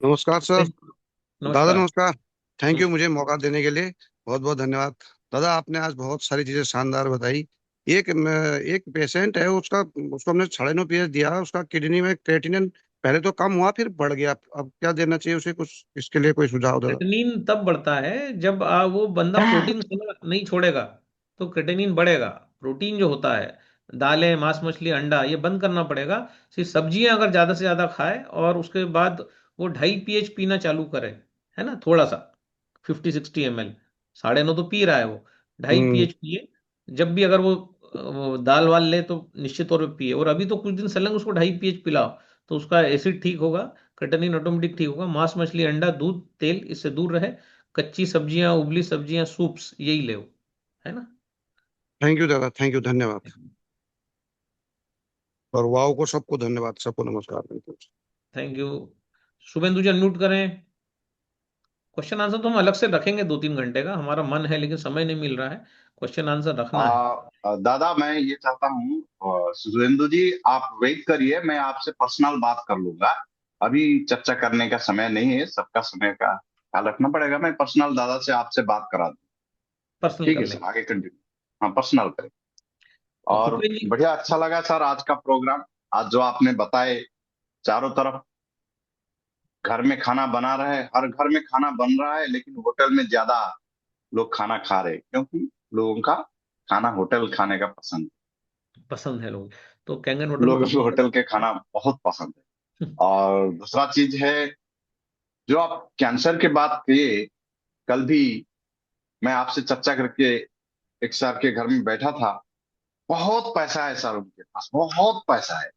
नमस्कार सर। दादा नमस्कार। नमस्कार। थैंक हम्म, यू मुझे मौका देने के लिए। बहुत बहुत धन्यवाद। दादा आपने आज बहुत सारी चीजें शानदार बताई। एक पेशेंट है उसका, उसको हमने 9.5 पीएच दिया, उसका किडनी में क्रेटिनिन पहले तो कम हुआ फिर बढ़ गया। अब क्या देना चाहिए उसे, कुछ इसके लिए कोई सुझाव दादा। क्रेटिनिन तब बढ़ता है जब वो बंदा प्रोटीन खाना नहीं छोड़ेगा, तो क्रेटिनिन बढ़ेगा। प्रोटीन जो होता है, दालें मांस मछली अंडा, ये बंद करना पड़ेगा। सिर्फ सब्जियां अगर ज्यादा से ज्यादा खाए और उसके बाद वो 2.5 पीएच पीना चालू करे, है ना, थोड़ा सा 50-60 ml, 9.5 तो पी रहा है वो, ढाई हम्म। पीएच पिए। जब भी अगर वो दाल वाल ले तो निश्चित तौर पे पिए, और अभी तो कुछ दिन सलंग उसको 2.5 पीएच पिलाओ, तो उसका एसिड ठीक होगा, क्रिएटिनिन ऑटोमेटिक ठीक होगा। मांस मछली अंडा दूध तेल इससे दूर रहे, कच्ची सब्जियां उबली सब्जियां सूप्स यही ले, है ना। थैंक यू दादा, थैंक यू, धन्यवाद। और वाव को सबको धन्यवाद, सबको नमस्कार। Thank you. Shubhendu ji unmute करें। क्वेश्चन आंसर तो हम अलग से रखेंगे 2-3 घंटे का, हमारा मन है लेकिन समय नहीं मिल रहा है, क्वेश्चन आंसर रखना है। दादा मैं ये चाहता हूँ, सुरेंदु जी आप वेट करिए, मैं आपसे पर्सनल बात कर लूंगा। अभी चर्चा करने का समय नहीं है, सबका समय का ख्याल रखना पड़ेगा। मैं पर्सनल दादा से आपसे बात करा दूँ। पर्सनल ठीक कर है सर, लेंगे। आगे कंटिन्यू। हाँ पर्सनल करें। और और भूपेन जी। बढ़िया, अच्छा लगा सर आज का प्रोग्राम। आज जो आपने बताए, चारों तरफ घर में खाना बना रहे, हर घर में खाना बन रहा है, लेकिन होटल में ज्यादा लोग खाना खा रहे हैं, क्योंकि लोगों का खाना होटल खाने का पसंद पसंद है लोग, तो कैंगन है। वाटर को लोगों को पसंद होटल के खाना बहुत पसंद है। है। और दूसरा चीज है, जो आप कैंसर के बात किए, कल भी मैं आपसे चर्चा करके एक सर के घर में बैठा था। बहुत पैसा है सर उनके पास, बहुत पैसा है।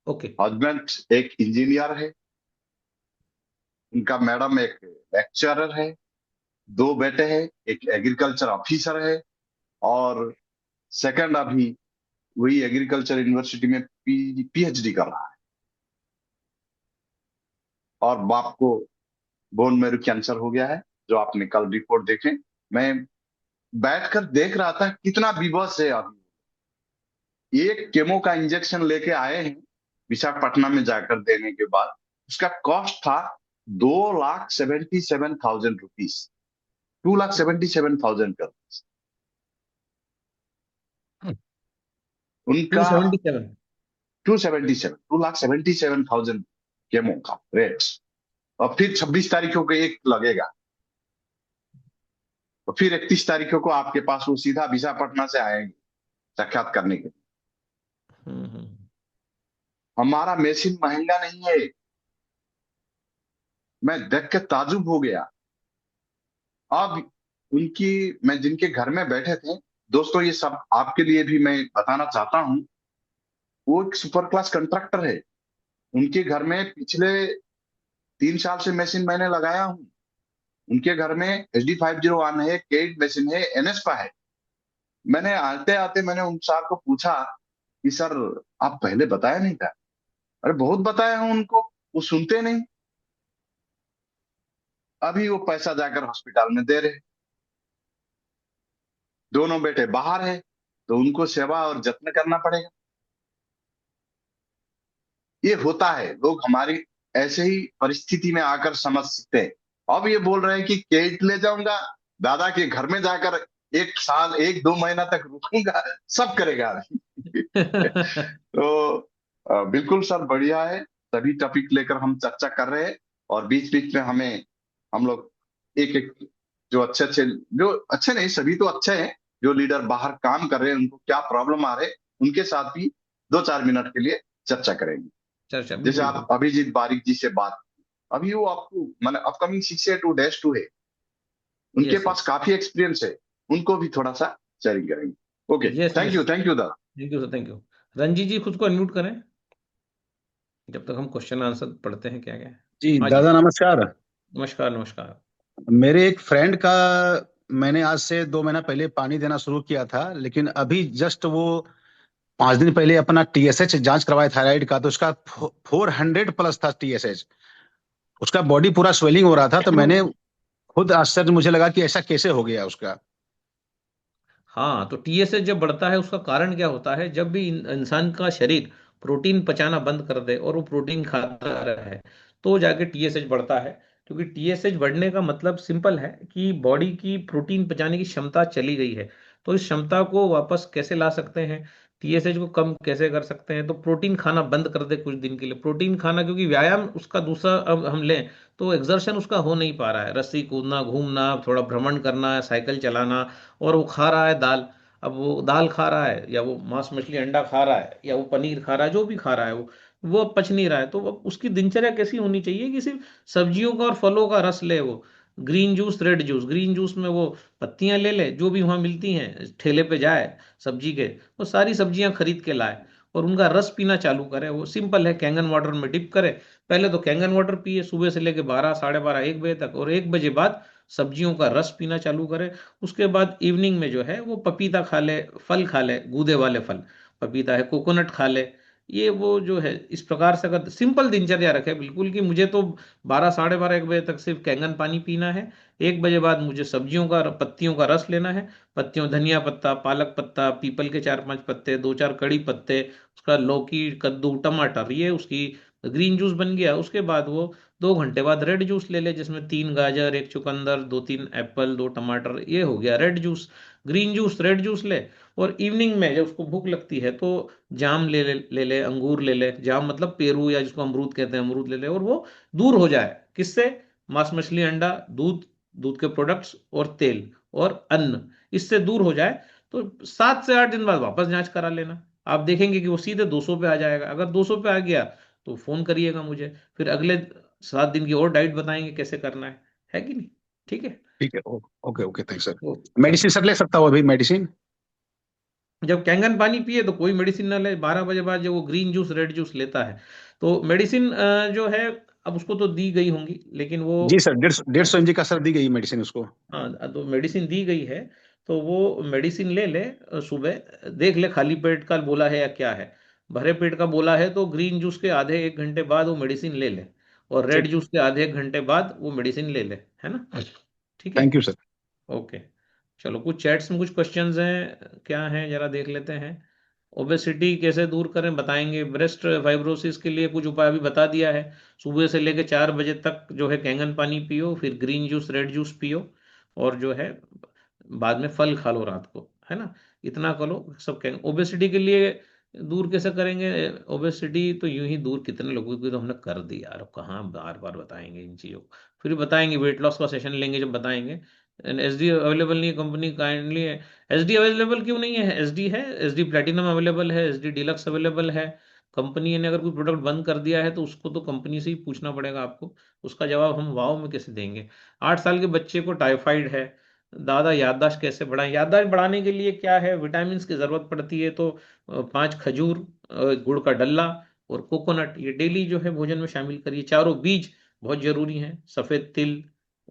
ओके। हस्बैंड एक इंजीनियर है, उनका मैडम एक लेक्चरर है, दो बेटे हैं, एक एग्रीकल्चर ऑफिसर है, और सेकंड अभी वही एग्रीकल्चर यूनिवर्सिटी में पीएचडी कर रहा है। और बाप को बोन मैरो कैंसर हो गया है, जो आपने कल रिपोर्ट देखे। मैं बैठकर देख रहा था, कितना विवश है अभी। एक केमो का इंजेक्शन लेके आए हैं विशाखापट्टनम में जाकर देने के बाद, उसका कॉस्ट था 2,77,000 रुपीज, 2,77,000 का टू उनका। सेवेंटी सेवन 2,77,000 केमो का रेट। और फिर 26 तारीखों को एक लगेगा, और फिर 31 तारीखों को आपके पास वो सीधा विशाखापट्टनम से आएंगे साक्षात करने के लिए। हम्म। हमारा मशीन महंगा नहीं है। मैं देख के ताजुब हो गया। अब उनकी, मैं जिनके घर में बैठे थे, दोस्तों ये सब आपके लिए भी मैं बताना चाहता हूँ। वो एक सुपर क्लास कंट्रैक्टर है। उनके घर में पिछले 3 साल से मशीन मैंने लगाया हूँ। उनके घर में HD501 है, केट मशीन है, एनएसपा है। मैंने आते आते मैंने उन सार को पूछा कि सर आप पहले बताया नहीं था। अरे बहुत बताया हूँ उनको, वो सुनते नहीं। अभी वो पैसा जाकर हॉस्पिटल में दे रहे। दोनों बेटे बाहर है, तो उनको सेवा और जत्न करना पड़ेगा। ये होता है, लोग हमारी ऐसे ही परिस्थिति में आकर समझ सकते हैं। अब ये बोल रहे हैं कि केट ले जाऊंगा, दादा के घर में जाकर 1 साल 1-2 महीना तक रुकूंगा, सब करेगा। तो बिल्कुल सर, बढ़िया है। सभी टॉपिक लेकर हम चर्चा कर रहे हैं, और बीच बीच में हम लोग एक एक, जो अच्छे अच्छे, जो अच्छे नहीं, सभी तो अच्छे हैं, जो लीडर बाहर काम कर रहे हैं, उनको क्या प्रॉब्लम आ रहे हैं, उनके साथ भी 2-4 मिनट के लिए चर्चा करेंगे। चर्चा जैसे बिल्कुल आप अभिजीत बारिक जी से बात, अभी वो आपको मैंने अपकमिंग 6A2-2 है, उनके यस पास यस। काफी एक्सपीरियंस है, उनको भी थोड़ा सा शेयरिंग करेंगे। Okay, yes yes. Thank you दादा। Thank you sir, thank you. Ranjit ji खुद को अनम्यूट करें, जब तक हम क्वेश्चन आंसर पढ़ते हैं क्या क्या है। जी हाँ जी। दादा नमस्कार। नमस्कार नमस्कार। मेरे एक फ्रेंड का मैंने आज से 2 महीना पहले पानी देना शुरू किया था, लेकिन अभी जस्ट वो 5 दिन पहले अपना TSH जांच करवाया थायराइड का, तो उसका 400 प्लस था TSH। उसका बॉडी पूरा स्वेलिंग हो रहा था, तो मैंने खुद आश्चर्य मुझे लगा कि ऐसा कैसे हो गया उसका। हाँ, तो टीएसएच जब बढ़ता है उसका कारण क्या होता है, जब भी इंसान का शरीर प्रोटीन पचाना बंद कर दे और वो प्रोटीन खाता रहे, तो जाके टीएसएच बढ़ता है। क्योंकि टीएसएच बढ़ने का मतलब सिंपल है कि बॉडी की प्रोटीन पचाने की क्षमता चली गई है। तो इस क्षमता को वापस कैसे ला सकते हैं, टीएसएच को कम कैसे कर सकते हैं, तो प्रोटीन खाना बंद कर दे कुछ दिन के लिए, प्रोटीन खाना, क्योंकि व्यायाम उसका दूसरा अब हम लें तो एक्सर्शन उसका हो नहीं पा रहा है, रस्सी कूदना, घूमना, थोड़ा भ्रमण करना, साइकिल चलाना, और वो खा रहा है दाल। अब वो दाल खा रहा है, या वो मांस मछली अंडा खा रहा है, या वो पनीर खा रहा है, जो भी खा रहा है वो अब पच नहीं रहा है। तो अब उसकी दिनचर्या कैसी होनी चाहिए कि सिर्फ सब्जियों का और फलों का रस ले वो, green juice, red juice, green juice में वो पत्तियां ले ले जो भी वहां मिलती हैं, ठेले पे जाए सब्जी के, वो सारी सब्जियां खरीद के लाए और उनका रस पीना चालू करे। वो सिंपल है, कैंगन वाटर में डिप करे। पहले तो कैंगन वाटर पिए सुबह से लेके 12, 12:30, 1 बजे तक, और 1 बजे बाद सब्जियों का रस पीना चालू करे। उसके बाद इवनिंग में जो है वो पपीता खा ले, फल खा ले, गूदे वाले फल, पपीता है, कोकोनट खा ले, ये वो जो है इस प्रकार से अगर सिंपल दिनचर्या रखे बिल्कुल कि मुझे तो 12 साढ़े 12 1 बजे तक सिर्फ कैंगन पानी पीना है, 1 बजे बाद मुझे सब्जियों का पत्तियों का रस लेना है, पत्तियों धनिया पत्ता पालक पत्ता पीपल के 4 5 पत्ते 2 4 कड़ी पत्ते, उसका लौकी कद्दू टमाटर, ये उसकी ग्रीन जूस बन गया। उसके बाद वो 2 घंटे बाद रेड जूस ले ले, जिसमें 3 गाजर 1 चुकंदर 2 3 एप्पल 2 टमाटर, ये हो गया red juice. Green juice red juice ले। और इवनिंग में जब उसको भूख लगती है तो जाम ले ले अंगूर ले ले, जाम मतलब पेरू या जिसको अमरूद कहते हैं, अमरूद ले ले। और वो दूर हो जाए किससे? मांस मछली अंडा दूध, दूध के प्रोडक्ट्स और तेल और अन्न, इससे दूर हो जाए तो 7 से 8 दिन बाद वापस जांच करा लेना। आप देखेंगे कि वो सीधे 200 पे आ जाएगा। अगर 200 पे आ गया तो फोन करिएगा मुझे, फिर अगले 7 दिन की और डाइट बताएंगे कैसे करना है कि नहीं? ठीक है। ठीक है। Okay okay, thanks sir. तो मेडिसिन सर ले सकता हूँ अभी मेडिसिन? जब कैंगन पानी पिए तो कोई मेडिसिन ना ले, 12 बजे बाद जब वो ग्रीन जूस रेड जूस लेता है तो मेडिसिन जो है अब उसको तो दी गई होंगी, लेकिन वो जी सर, 150 150 mg का सर दी गई मेडिसिन उसको। हाँ तो मेडिसिन दी गई है तो वो मेडिसिन ले ले। सुबह देख ले खाली पेट का बोला है या क्या है। भरे पेट का बोला है तो ग्रीन जूस के आधे 1 घंटे बाद वो मेडिसिन ले ले, और रेड ठीक। जूस के आधे 1 घंटे बाद वो मेडिसिन ले ले, है ना? ठीक है। Thank you sir. ओके। चलो कुछ चैट्स में कुछ क्वेश्चंस हैं, क्या हैं जरा देख लेते हैं। ओबेसिटी कैसे दूर करें बताएंगे। ब्रेस्ट फाइब्रोसिस के लिए कुछ उपाय अभी बता दिया है। सुबह से लेकर 4 बजे तक जो है कैंगन पानी पियो, फिर ग्रीन जूस रेड जूस पियो, और जो है बाद में फल खा लो रात को, है ना? इतना करो सब। कैंग ओबेसिटी के लिए दूर कैसे करेंगे? ओबेसिटी तो यूं ही दूर कितने लोगों की तो हमने कर दी यार, अब कहाँ बार बार बताएंगे इन चीज़ों को। फिर बताएंगे, वेट लॉस का सेशन लेंगे जब बताएंगे। एसडी अवेलेबल नहीं है, कंपनी काइंडली है। एसडी अवेलेबल क्यों नहीं है? एसडी है, एसडी प्लेटिनम अवेलेबल है, एसडी डिलक्स अवेलेबल है। कंपनी ने अगर कोई प्रोडक्ट बंद कर दिया है तो उसको तो कंपनी से ही पूछना पड़ेगा आपको, उसका जवाब हम वाव में कैसे देंगे? 8 साल के बच्चे को टाइफाइड है, दादा याददाश्त कैसे बढ़ाएं? याददाश्त बढ़ाने के लिए क्या है, विटामिन की जरूरत पड़ती है तो 5 खजूर, गुड़ का डल्ला और कोकोनट, ये डेली जो है भोजन में शामिल करिए। चारों बीज बहुत जरूरी हैं, सफेद तिल,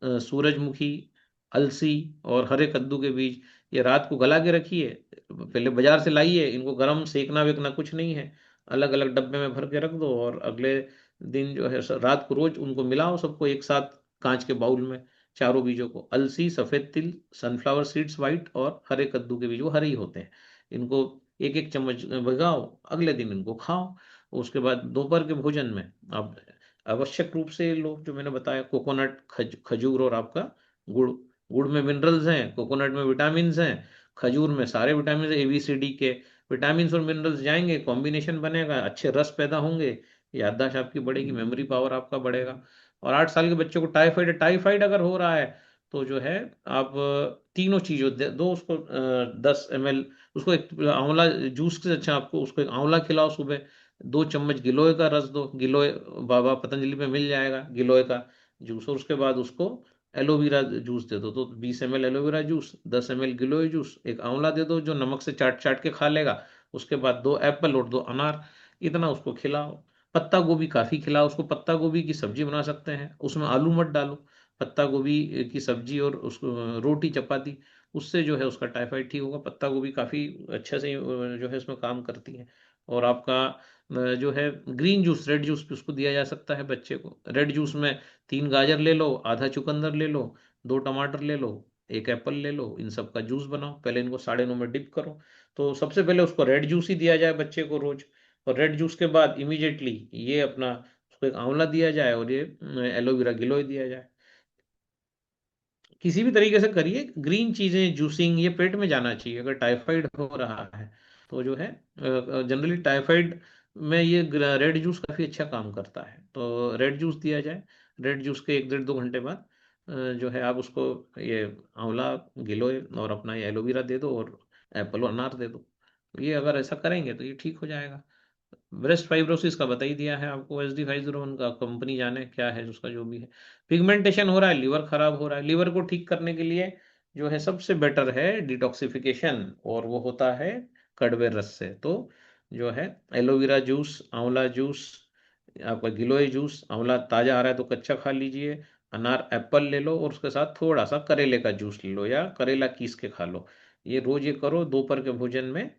सूरजमुखी, अलसी और हरे कद्दू के बीज। ये रात को गला के रखिए, पहले बाजार से लाइए, इनको गरम सेकना वेकना कुछ नहीं है, अलग अलग डब्बे में भर के रख दो, और अगले दिन जो है रात को रोज उनको मिलाओ सबको एक साथ कांच के बाउल में। चारों बीजों को, अलसी, सफेद तिल, सनफ्लावर सीड्स वाइट और हरे कद्दू के बीज, वो हरे ही होते हैं, इनको 1 1 चम्मच भिगाओ, अगले दिन इनको खाओ। उसके बाद दोपहर के भोजन में आप आवश्यक रूप से लो जो मैंने बताया, कोकोनट, खजूर और आपका गुड़। गुड़ में मिनरल्स हैं, कोकोनट में विटामिन हैं, खजूर में सारे vitamin A B C D के विटामिन और मिनरल्स जाएंगे, कॉम्बिनेशन बनेगा, अच्छे रस पैदा होंगे, याददाश्त आपकी बढ़ेगी, मेमोरी पावर आपका बढ़ेगा। और 8 साल के बच्चे को टाइफाइड है, टाइफाइड अगर हो रहा है तो जो है आप तीनों चीजों दो उसको, 10 ml, उसको एक आंवला जूस से अच्छा आपको उसको एक आंवला खिलाओ सुबह, 2 चम्मच गिलोय का रस दो, गिलोय बाबा पतंजलि में मिल जाएगा गिलोय का जूस, और उसके बाद उसको एलोवेरा जूस दे दो, तो 20 ml एलोवेरा जूस, 10 ml गिलोय जूस, एक आंवला दे दो जो नमक से चाट चाट के खा लेगा। उसके बाद 2 एप्पल और 2 अनार, इतना उसको खिलाओ। पत्ता गोभी काफी खिलाओ उसको, पत्ता गोभी की सब्जी बना सकते हैं, उसमें आलू मत डालो, पत्ता गोभी की सब्जी और उसको रोटी चपाती, उससे जो है उसका टाइफाइड ठीक होगा। पत्ता गोभी काफी अच्छे से जो है उसमें काम करती है। और आपका जो है ग्रीन जूस रेड जूस भी उसको दिया जा सकता है बच्चे को। रेड जूस में 3 गाजर ले लो, आधा चुकंदर ले लो, 2 टमाटर ले लो, 1 एप्पल ले लो, इन सब का जूस बनाओ, पहले इनको 9:30 में डिप करो। तो सबसे पहले उसको रेड जूस ही दिया जाए बच्चे को रोज, और रेड जूस के बाद इमीडिएटली ये अपना उसको एक आंवला दिया जाए और ये एलोवेरा गिलोय दिया जाए। किसी भी तरीके से करिए, ग्रीन चीजें जूसिंग ये पेट में जाना चाहिए अगर टाइफाइड हो रहा है तो जो है। जनरली टाइफाइड में ये रेड जूस काफी अच्छा काम करता है, तो रेड जूस दिया जाए। रेड जूस के 1 1.5 2 घंटे बाद जो है आप उसको ये आंवला गिलोय और अपना ये एलोवेरा दे दो और एप्पल और अनार दे दो। ये अगर ऐसा करेंगे तो ये ठीक हो जाएगा। ब्रेस्ट फाइब्रोसिस का बता ही दिया है आपको, SD 501 का, कंपनी जाने क्या है उसका जो भी है। पिगमेंटेशन हो रहा है, लीवर खराब हो रहा है, लीवर को ठीक करने के लिए जो है सबसे बेटर है डिटॉक्सिफिकेशन, और वो होता है कड़वे रस से। तो जो है एलोवेरा जूस, आंवला जूस, आपका गिलोय जूस, आंवला ताजा आ रहा है तो कच्चा खा लीजिए, अनार एप्पल ले लो और उसके साथ थोड़ा सा करेले का जूस ले लो या करेला कीस के खा लो। ये रोज ये करो दोपहर के भोजन में,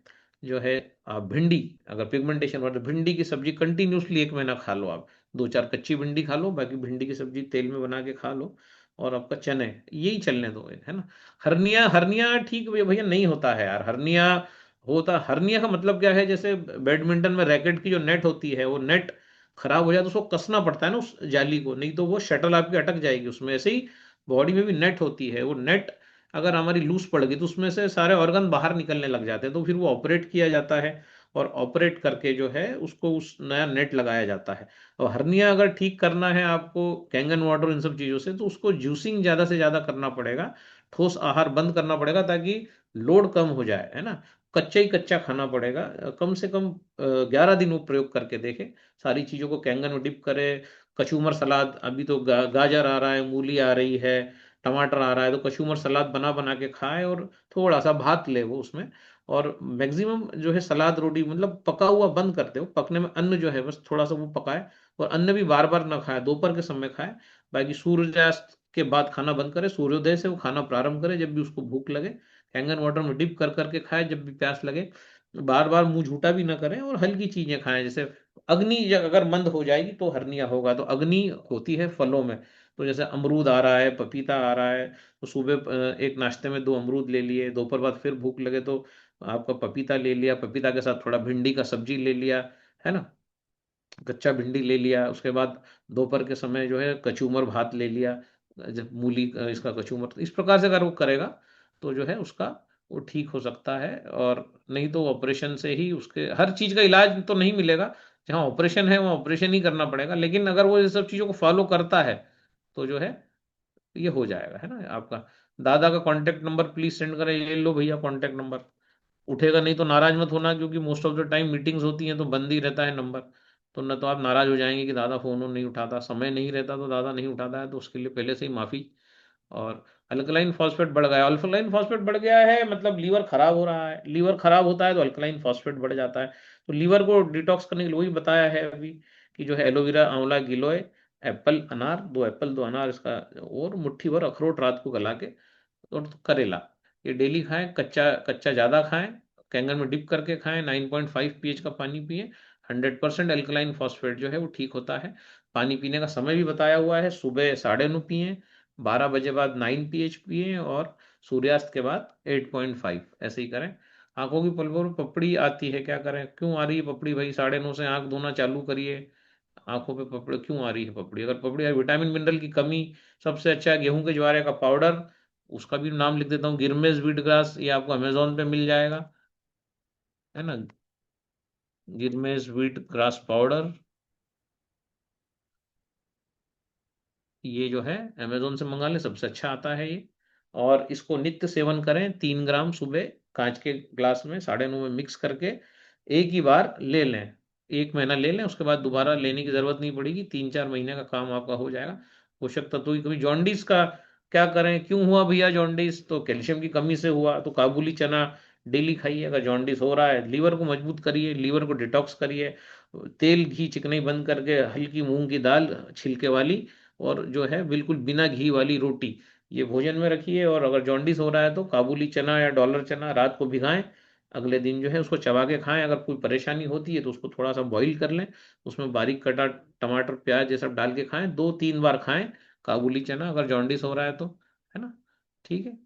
जो है आप भिंडी, अगर पिगमेंटेशन हो तो भिंडी की सब्जी कंटिन्यूसली 1 महीना खा लो आप। 2-4 कच्ची भिंडी खा लो, बाकी भिंडी की सब्जी तेल में बना के खा लो। और आपका चने, यही चलने दो, है ना। हर्निया, हर्निया ठीक भैया भैया नहीं होता है यार हर्निया। होता, हर्निया का मतलब क्या है, जैसे बैडमिंटन में रैकेट की जो नेट होती है, वो नेट खराब हो जाए तो उसको कसना पड़ता है ना उस जाली को, नहीं तो वो शटल आपकी अटक जाएगी उसमें। ऐसे ही बॉडी में भी नेट होती है, वो नेट अगर हमारी लूज पड़ गई तो उसमें से सारे ऑर्गन बाहर निकलने लग जाते हैं, तो फिर वो ऑपरेट किया जाता है। और ऑपरेट करके जो है उसको उस नया नेट लगाया जाता है। और हर्निया अगर ठीक करना है आपको कैंगन वाटर इन सब चीज़ों से, तो उसको जूसिंग ज़्यादा से ज़्यादा करना पड़ेगा। ठोस आहार बंद करना पड़ेगा ताकि लोड कम हो जाए, है ना। कच्चा ही कच्चा खाना पड़ेगा। कम से कम 11 दिन वो प्रयोग करके देखे, सारी चीज़ों को कैंगन में डिप करे। कचूमर सलाद, अभी तो गाजर आ रहा है, मूली आ रही है, टमाटर आ रहा है, तो कचूमर सलाद बना बना के खाए, और थोड़ा सा भात ले वो उसमें। और मैक्सिमम जो है सलाद रोटी मतलब पका हुआ बंद कर दे, वो पकने में अन्न जो है बस थोड़ा सा वो पकाए। और अन्न भी बार बार ना खाए, दोपहर के समय खाए। बाकी सूर्यास्त के बाद खाना बंद करे, सूर्योदय से वो खाना प्रारंभ करे, जब भी उसको भूख लगे हैंगन वाटर में डिप कर करके खाए, जब भी प्यास लगे। बार बार मुंह झूठा भी ना करें, और हल्की चीजें खाएं। जैसे अग्नि अगर मंद हो जाएगी तो हर्निया होगा, तो अग्नि होती है फलों में। तो जैसे अमरूद आ रहा है, पपीता आ रहा है, तो सुबह एक नाश्ते में 2 अमरूद ले लिए, दोपहर बाद फिर भूख लगे तो आपका पपीता ले लिया, पपीता के साथ थोड़ा भिंडी का सब्जी ले लिया, है ना, कच्चा भिंडी ले लिया। उसके बाद दोपहर के समय जो है कचूमर भात ले लिया, जब मूली इसका कचूमर, तो इस प्रकार से अगर वो करेगा तो जो है उसका वो ठीक हो सकता है। और नहीं तो ऑपरेशन से ही उसके हर चीज का इलाज तो नहीं मिलेगा। जहाँ ऑपरेशन है वहाँ ऑपरेशन ही करना पड़ेगा, लेकिन अगर वो ये सब चीजों को फॉलो करता है तो जो है ये हो जाएगा, है ना। आपका दादा का कांटेक्ट नंबर प्लीज सेंड करें, ये लो भैया कांटेक्ट नंबर। उठेगा नहीं तो नाराज मत होना, क्योंकि most of the time meetings होती हैं तो बंद ही रहता है नंबर। तो न तो आप नाराज हो जाएंगे कि दादा फोन नहीं उठाता, समय नहीं रहता तो दादा नहीं उठाता है, तो उसके लिए पहले से ही माफी। और अल्कलाइन फॉस्फेट बढ़ गया, अल्कलाइन फॉस्फेट बढ़ गया है मतलब लीवर खराब हो रहा है। लीवर खराब होता है तो अल्कलाइन फॉस्फेट बढ़ जाता है। तो लीवर को डिटॉक्स करने के लिए वही बताया है अभी, कि जो है एलोवेरा, आंवला, गिलोय, एप्पल, अनार, 2 एप्पल 2 अनार इसका, और मुट्ठी भर अखरोट रात को गला के, और करेला, ये डेली खाएं। कच्चा कच्चा ज्यादा खाएं, कैंगन में डिप करके खाएं, 9.5 pH का पानी पिए। 100% एल्कलाइन फॉस्फेट जो है वो ठीक होता है। पानी पीने का समय भी बताया हुआ है, सुबह 9:30 पिए, 12 बजे बाद 9 pH पिए, और सूर्यास्त के बाद 8.5, ऐसे ही करें। आंखों की पलकों में पपड़ी आती है, क्या करें, क्यों आ रही है पपड़ी भाई? 9:30 से आंख धोना चालू करिए। आंखों पे पपड़ी क्यों आ रही है पपड़ी? अगर पपड़ी है, विटामिन मिनरल की कमी। सबसे अच्छा है गेहूं के ज्वारे का पाउडर, उसका भी नाम लिख देता हूँ, गिरमेज व्हीट ग्रास, ये आपको अमेजोन पे मिल जाएगा, है ना। गिरमेज व्हीट ग्रास पाउडर, ये जो है अमेजोन से मंगा ले, सबसे अच्छा आता है ये। और इसको नित्य सेवन करें, 3 ग्राम सुबह कांच के ग्लास में 9:30 में मिक्स करके एक ही बार ले लें। 1 महीना ले लें, उसके बाद दोबारा लेने की जरूरत नहीं पड़ेगी, 3-4 महीने का काम आपका हो जाएगा। पोषक तत्वों की कभी जॉन्डिस का क्या करें, क्यों हुआ भैया जॉन्डिस? तो कैल्शियम की कमी से हुआ, तो काबुली चना डेली खाइए। अगर जॉन्डिस हो रहा है, लीवर को मजबूत करिए, लीवर को डिटॉक्स करिए। तेल घी चिकनाई बंद करके हल्की मूंग की दाल छिलके वाली, और जो है बिल्कुल बिना घी वाली रोटी, ये भोजन में रखिए। और अगर जॉन्डिस हो रहा है तो काबुली चना या डॉलर चना रात को भिगाएं, अगले दिन जो है उसको चबा के खाएं। अगर कोई परेशानी होती है तो उसको थोड़ा सा बॉईल कर लें, उसमें बारीक कटा टमाटर प्याज ये सब डाल के खाएं, 2-3 बार खाएं काबुली चना, अगर जॉन्डिस हो रहा है तो, है ना। ठीक है,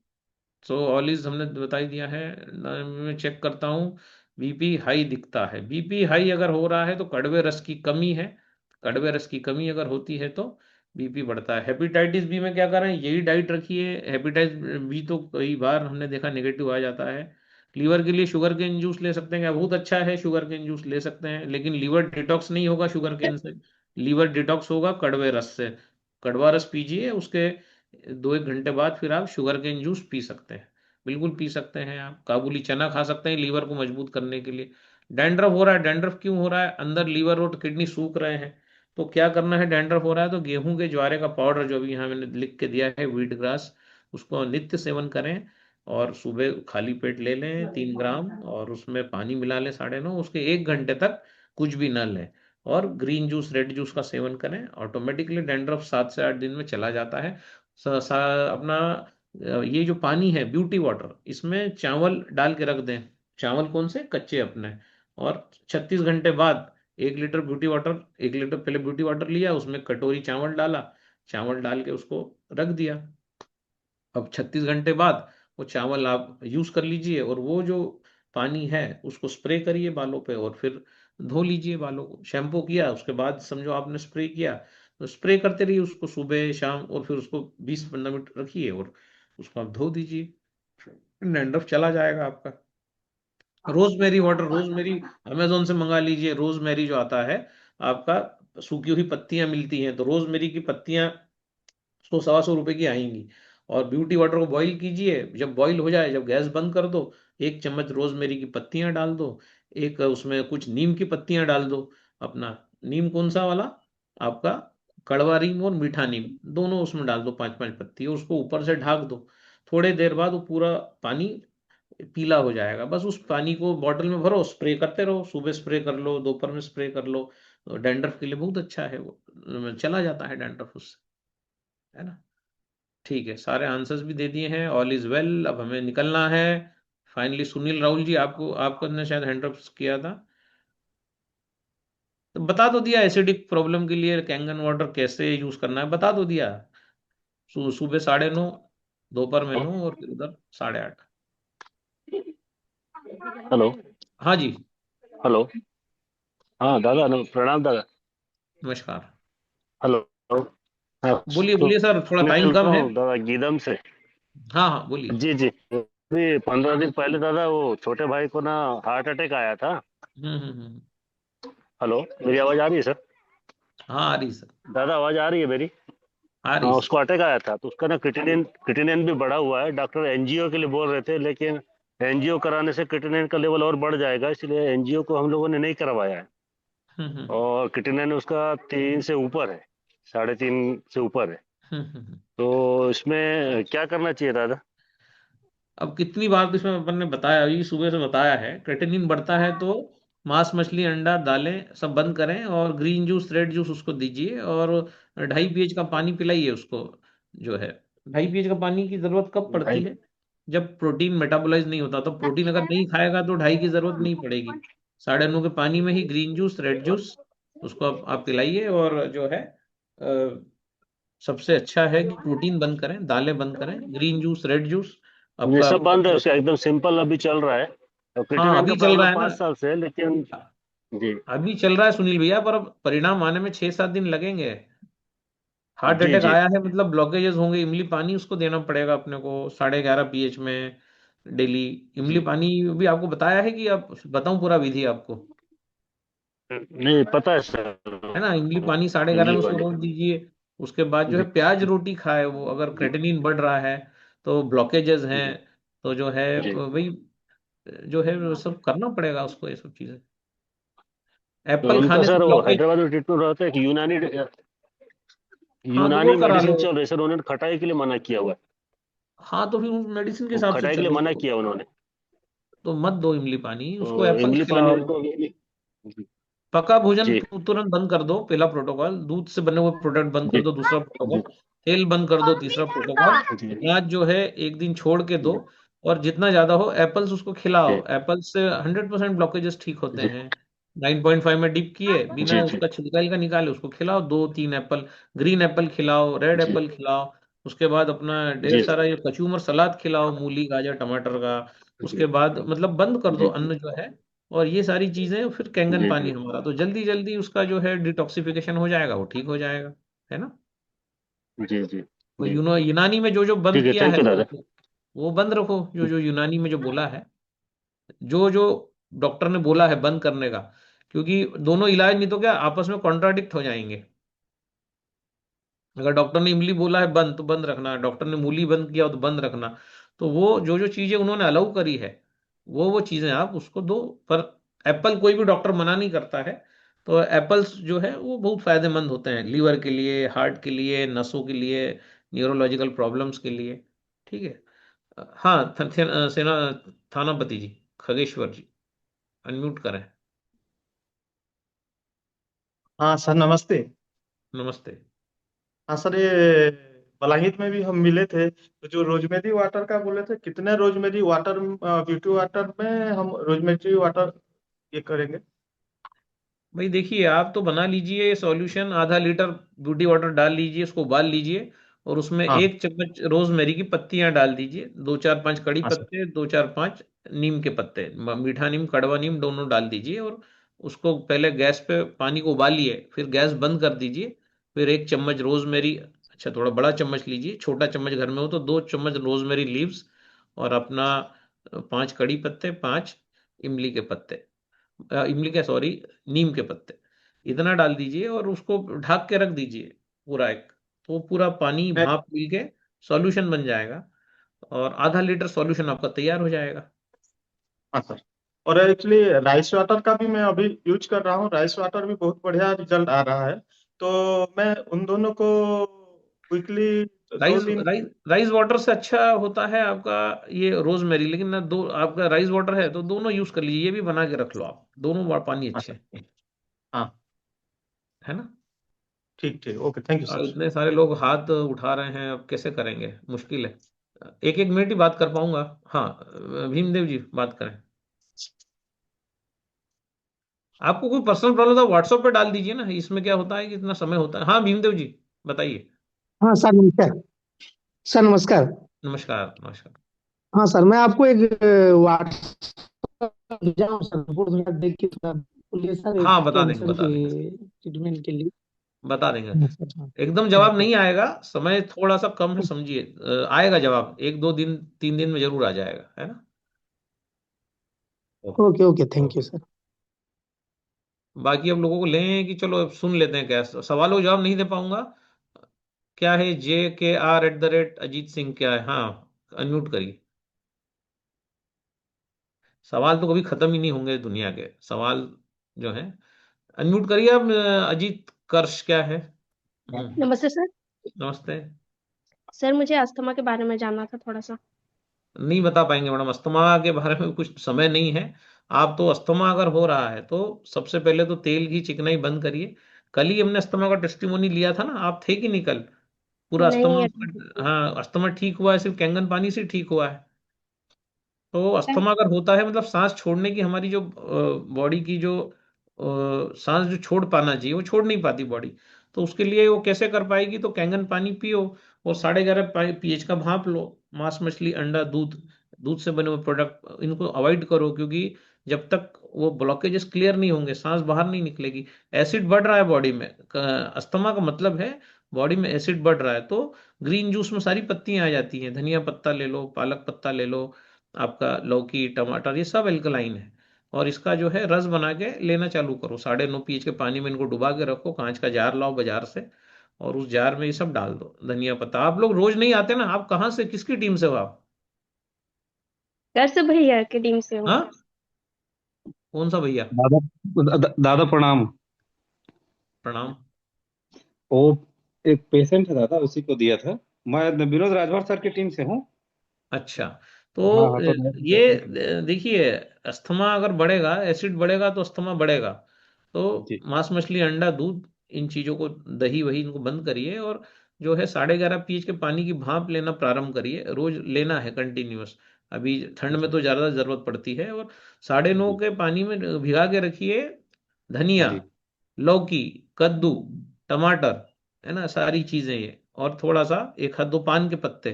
सो ऑल इज हमने बता ही दिया है। मैं चेक करता हूँ, बीपी हाई दिखता है। बीपी हाई अगर हो रहा है तो कड़वे रस की कमी है। कड़वे रस की कमी अगर होती है तो बीपी बढ़ता है। हेपेटाइटिस बी में क्या करें, यही डाइट रखिए। हेपेटाइटिस बी तो कई बार हमने देखा नेगेटिव आ जाता है। लीवर के लिए शुगर केन जूस ले सकते हैं क्या? बहुत अच्छा है, शुगर केन जूस ले सकते हैं, लेकिन लीवर डिटॉक्स नहीं होगा शुगर केन से। लीवर डिटॉक्स होगा कड़वे रस से। कड़वा रस पीजिए, उसके 2-1 घंटे बाद फिर आप शुगर केन जूस पी सकते हैं। बिल्कुल पी सकते हैं आप। काबुली चना खा सकते हैं लीवर को मजबूत करने के लिए। डैंड्रफ हो रहा है, डैंड्रफ क्यों हो रहा है? अंदर लीवर और किडनी सूख रहे हैं। तो क्या करना है, डैंड्रफ हो रहा है तो गेहूं के ज्वारे का पाउडर, जो भी यहाँ मैंने लिख के दिया है, व्हीट ग्रास, उसको नित्य सेवन करें। और सुबह खाली पेट ले लें 3 ग्राम, और उसमें पानी मिला लें 9:30, उसके 1 घंटे तक कुछ भी ना लें। और ग्रीन जूस, रेड जूस का सेवन करें, ऑटोमेटिकली डैंड्रफ 7 से 8 दिन में चला जाता है। अपना ये जो पानी है ब्यूटी वाटर, इसमें चावल डाल के रख दें, चावल कौन से? कच्चे अपने। और 36 घंटे बाद 1 लीटर ब्यूटी वाटर, 1 लीटर पहले ब्यूटी वाटर लिया, उसमें कटोरी चावल डाला, चावल डाल के उसको रख दिया। अब 36 घंटे बाद वो चावल आप यूज कर लीजिए, और वो जो पानी है उसको स्प्रे करिए बालों पे, और फिर धो लीजिए बालों को। शैम्पू किया उसके बाद समझो आपने स्प्रे किया, तो स्प्रे करते रहिए उसको सुबह शाम, और फिर उसको 20 से 15 मिनट रखिए और उसको आप धो दीजिए, डैंड्रफ चला जाएगा आपका। रोजमेरी वाटर, रोजमेरी अमेजोन से मंगा लीजिए। रोजमेरी जो आता है आपका, सूखी हुई पत्तियां मिलती हैं, तो रोजमेरी की पत्तियां 100 सवा 100 रुपए की आएंगी। और ब्यूटी वाटर को बॉईल कीजिए, जब बॉईल हो जाए, जब गैस बंद कर दो, 1 चम्मच रोजमेरी की पत्तियां डाल दो, एक उसमें कुछ नीम की पत्तियां डाल दो अपना। नीम कौन सा वाला? आपका कड़वा नीम और मीठा नीम, दोनों उसमें डाल दो, 5-5 पत्ती, और उसको ऊपर से ढक दो। थोड़े देर बाद वो पूरा पानी पीला हो जाएगा। बस उस पानी को बॉटल में भरो, स्प्रे करते रहो, सुबह स्प्रे कर लो, दोपहर में स्प्रे कर लो। डैंड्रफ के लिए बहुत अच्छा है वो, चला जाता है डैंड्रफ उससे, है ना। ठीक है, सारे आंसर्स भी दे दिए हैं, ऑल इज वेल। अब हमें निकलना है फाइनली। सुनील राहुल जी, आपको ने शायद हैंड अप किया था, तो बता तो दिया एसिडिक प्रॉब्लम के लिए कैंगन वाटर कैसे यूज करना है, बता तो दिया। सुबह 9:30, दोपहर में 9, और फिर उधर 8:30। हेलो। हाँ जी। हेलो। हाँ दादा, प्रणाम दादा। नमस्कार। हेलो। हाँ, बोलिए बोलिए सर, थोड़ा टाइम सुनील कम है। हूँ दादा, गीदम से। हाँ हाँ, बोलिए। जी जी। अभी 15 दिन पहले दादा, वो छोटे भाई को ना हार्ट अटैक आया था। हम्म। हेलो, मेरी आवाज आ रही है सर? हाँ, आ रही सर। दादा, आवाज आ रही है मेरी? आ रही हाँ, सर। उसको अटैक आया था, तो उसका ना क्रिटिनिन क्रिटिनिन भी बढ़ा हुआ है। डॉक्टर एनजीओ के लिए बोल रहे थे, लेकिन एनजीओ कराने से क्रिटिनिन का लेवल और बढ़ जाएगा, इसलिए एनजीओ को हम लोगों ने नहीं करवाया है। हम्म। और क्रिटिनिन उसका 3 से ऊपर है, 3.5 से ऊपर है। हम्म। तो इसमें क्या करना चाहिए दादा? अब कितनी बार तो इसमें अपन ने बताया, अभी सुबह से बताया है, क्रेटिनिन बढ़ता है तो मांस मछली अंडा दालें सब बंद करें, और ग्रीन जूस रेड जूस उसको दीजिए, और 2.5 pH का पानी पिलाइए उसको, जो है। 2.5 pH का पानी की जरूरत कब पड़ती भाई। है? जब प्रोटीन मेटाबोलाइज नहीं होता, तो प्रोटीन अगर नहीं खाएगा तो 2.5 की जरूरत नहीं पड़ेगी। 9:30 के पानी में ही ग्रीन जूस रेड जूस उसको आप पिलाइए। और जो है सबसे अच्छा है कि प्रोटीन बंद करें, दालें बंद करें, ग्रीन जूस रेड जूस ये आपका। सब बंद है उसका, एकदम सिंपल अभी चल रहा है। और हाँ, क्रिटेनिन का अभी चल प्रॉब्लम रहा है ना। 5 साल से है, लेकिन जी अभी चल रहा है सुनील भैया, पर अब परिणाम आने में 6-7 दिन लगेंगे। हार्ट जी अटैक जी आया है मतलब ब्लॉकेजेस होंगे, इमली पानी उसको देना पड़ेगा अपने को 11.5 pH में डेली। इमली जी। पानी भी आपको बताया है कि आप बताऊं पूरा विधि आपको? नहीं पता है सर। है ना, इमली पानी 11:30 में इमली उसको वाली। रोज दीजिए। उसके बाद जो जी है प्याज रोटी खाए, वो अगर क्रेटिनिन बढ़ रहा है तो ब्लॉकेजेस हैं, जी तो जो है जी। भाई, जो है वो सब करना पड़ेगा उसको, ये सब चीजें। तो एप्पल उनका खाने से सर वो ब्लॉकेज। हैदराबाद में ट्रीटमेंट रहता है कि यूनानी हाँ, तो वो यूनानी करा लो। मेडिसिन चल रही है सर, उन्होंने खटाई के लिए मना किया हुआ है। हाँ, तो फिर उस मेडिसिन के वो हिसाब से खटाई के लिए चलो मना उसको। किया उन्होंने। तो मत दो इमली पानी, उसको तो एप्पल्स इमली पानी खिलाओ। उनको पका भोजन जी तुरंत बंद कर दो, पहला प्रोटोकॉल। दूध से बने हुए प्रोडक्ट बंद कर जी दो, दूसरा प्रोटोकॉल। जी तेल बंद कर दो, तीसरा प्रोटोकॉल। जी प्याज जो है एक दिन छोड़ के दो, जी और जितना ज्यादा हो एप्पल्स उसको खिलाओ। जी एप्पल्स से 100% ब्लॉकेजेस ठीक होते हैं। 9.5 में डिप किए, बिना जी जी उसका छिलका का निकाले उसको खिलाओ, 2-3 एप्पल। ग्रीन एप्पल खिलाओ, रेड जी एप्पल खिलाओ। उसके बाद अपना ढेर जी सारा ये कचूमर सलाद खिलाओ, मूली गाजर टमाटर का। जी उसके बाद मतलब बंद कर दो जी अन्न जो है। और ये सारी चीजें, फिर कैंगन जी पानी जी हमारा तो जल्दी जल्दी उसका जो है डिटॉक्सिफिकेशन हो जाएगा, वो ठीक हो जाएगा, है ना। जी जी वो जी। यूनानी में जो जो बंद ठीक है, किया थैंक है यू वो दादा। वो बंद रखो, जो जो यूनानी में जो बोला है, जो जो डॉक्टर ने बोला है बंद करने का। क्योंकि दोनों इलाज नहीं तो क्या आपस में कॉन्ट्राडिक्ट हो जाएंगे। अगर डॉक्टर ने इमली बोला है बंद, तो बंद रखना, डॉक्टर ने मूली बंद किया तो बंद रखना। तो वो जो जो चीजें उन्होंने अलाउ करी है, वो चीजें आप उसको दो। पर एप्पल कोई भी डॉक्टर मना नहीं करता है। तो एप्पल्स जो है वो बहुत फायदेमंद होते हैं, लीवर के लिए, हार्ट के लिए, नसों के लिए, न्यूरोलॉजिकल प्रॉब्लम्स के लिए। ठीक है। हाँ, सेना थानापति जी, खगेश्वर जी, अनम्यूट करें। हाँ सर, नमस्ते। नमस्ते। हाँ सर, ये बलाहित में भी हम मिले थे, तो जो रोजमेरी वाटर का बोले थे, कितने रोजमेरी वाटर, ब्यूटी वाटर में हम रोजमेरी वाटर ये करेंगे? भाई देखिए, आप तो बना लीजिए सॉल्यूशन, आधा लीटर ब्यूटी वाटर डाल लीजिए, उसको उबाल लीजिए, और उसमें हाँ। 1 चम्मच रोजमेरी की पत्तियां डाल दीजिए, 2 4 5 कड़ी हाँ सर। पत्ते, 2 4 5 नीम के पत्ते, मीठा नीम कड़वा नीम दोनों डाल दीजिए, और उसको पहले गैस पे पानी को उबालिए, फिर गैस बंद कर दीजिए। फिर 1 चम्मच रोजमेरी, अच्छा थोड़ा बड़ा चम्मच लीजिए, छोटा चम्मच घर में हो तो 2 चम्मच रोजमेरी लीव्स, और अपना 5 कड़ी पत्ते, 5 इमली के पत्ते, इमली के सॉरी, नीम के पत्ते, इतना डाल दीजिए और उसको ढक के रख दीजिए पूरा एक, तो पूरा पानी मैं भाप मिल के सॉल्यूशन बन जाएगा, और आधा लीटर सॉल्यूशन आपका तैयार हो जाएगा। हाँ सर। और एक्चुअली राइस वाटर का भी मैं अभी यूज कर रहा हूँ, राइस वाटर भी बहुत बढ़िया रिजल्ट आ रहा है। तो मैं उन दोनों को वीकली दो राइस दिन राइस राइस वाटर से अच्छा होता है आपका ये रोजमेरी, लेकिन ना, दो आपका राइस वाटर है तो दोनों यूज कर लीजिए, ये भी बना के रख लो आप, दोनों पानी हाँ अच्छे सर। हैं, हाँ। है ना। ठीक ठीक, ओके, थैंक यू और सर। इतने सारे लोग हाथ उठा रहे हैं, अब कैसे करेंगे, मुश्किल है। 1 1 मिनट ही बात कर पाऊंगा। हाँ, भीमदेव जी बात करें। आपको कोई पर्सनल प्रॉब्लम था व्हाट्सएप पे डाल दीजिए ना, इसमें क्या होता है कि इतना समय होता है। हाँ भीमदेव जी बताइए। हाँ सर नमस्कार। सर नमस्कार। नमस्कार नमस्कार। हाँ सर, मैं आपको एक व्हाट्सएप भेजा हूँ सर, वो थोड़ा देख के थोड़ा बोलिए सर, एक हाँ बता देंगे कैंसर बता के देंगे ट्रीटमेंट के लिए। बता देंगे। हाँ सर, हाँ। एकदम जवाब थैंक यू। नहीं आएगा, समय थोड़ा सा कम है, समझिए। आएगा जवाब 1 2 दिन 3 दिन में जरूर आ जाएगा, है ना। Okay okay, thank you okay. Sir. बाकी अब लोगों को लें कि चलो अब सुन लेते हैं, क्या सवालों का जवाब नहीं दे पाऊंगा। क्या है, JKR अजीत सिंह क्या है, हाँ अनम्यूट करिए। सवाल तो कभी खत्म ही नहीं होंगे दुनिया के सवाल जो है। अनम्यूट करिए आप, अजीत कर्ष क्या है। नमस्ते सर। नमस्ते। सर मुझे अस्थमा के बारे में जानना था थोड़ा सा। नहीं बता पाएंगे मैडम, अस्थमा के बारे में कुछ समय नहीं है। आप तो अस्थमा अगर हो रहा है तो सबसे पहले तो तेल की चिकनाई बंद करिए। कल ही हमने अस्थमा का टेस्टिमोनी लिया था ना, आप थे कि नहीं कल। पूरा नहीं अस्थमा अभी। हाँ, अस्थमा ठीक हुआ है, सिर्फ कैंगन पानी से ठीक हुआ है। तो अस्थमा अगर होता है मतलब सांस छोड़ने की हमारी जो बॉडी की जो सांस जो छोड़ पाना चाहिए वो छोड़ नहीं पाती बॉडी। तो उसके लिए वो कैसे कर पाएगी, तो कैंगन पानी पियो, और 11.5 pH का भाप लो। मांस मछली अंडा दूध, दूध से बने हुए प्रोडक्ट इनको अवॉइड करो, क्योंकि जब तक वो ब्लॉकेजेस क्लियर नहीं होंगे सांस बाहर नहीं निकलेगी। एसिड बढ़ रहा है बॉडी में, अस्थमा का मतलब है बॉडी में एसिड बढ़ रहा है। तो ग्रीन जूस में सारी पत्तियां आ जाती हैं, धनिया पत्ता ले लो, पालक पत्ता ले लो, आपका लौकी टमाटर, ये सब एल्कलाइन है। और इसका जो है रस बना के लेना चालू करो, 9.5 pH के पानी में इनको डुबा के रखो, कांच का जार लाओ बाजार से, और उस जार में ये सब डाल दो, धनिया पत्ता। आप लोग रोज नहीं आते ना, आप कहाँ से, किसकी टीम से हो आप। घर से भैया की टीम से हूँ। हाँ, कौन सा भैया। दादा दादा प्रणाम। प्रणाम। वो एक पेशेंट है दादा, उसी को दिया था। मैं विनोद राजभर सर की टीम से हूँ। अच्छा, तो हाँ हाँ, तो ये देखिए, अस्थमा अगर बढ़ेगा, एसिड बढ़ेगा तो अस्थमा बढ़ेगा। तो जी मांस मछली अंडा दूध इन चीजों को, दही वही इनको बंद करिए, और जो है 11.5 pH के पानी की भाप लेना प्रारंभ करिए, रोज लेना है कंटिन्यूअस। अभी ठंड में जी तो ज्यादा जरूरत पड़ती है, और 9.5 जी के पानी में भिगा के रखिए। धनिया, जी लौकी, कद्दू, टमाटर, है ना, सारी चीजें ये, और थोड़ा सा 1 हाथ 2 पान के पत्ते,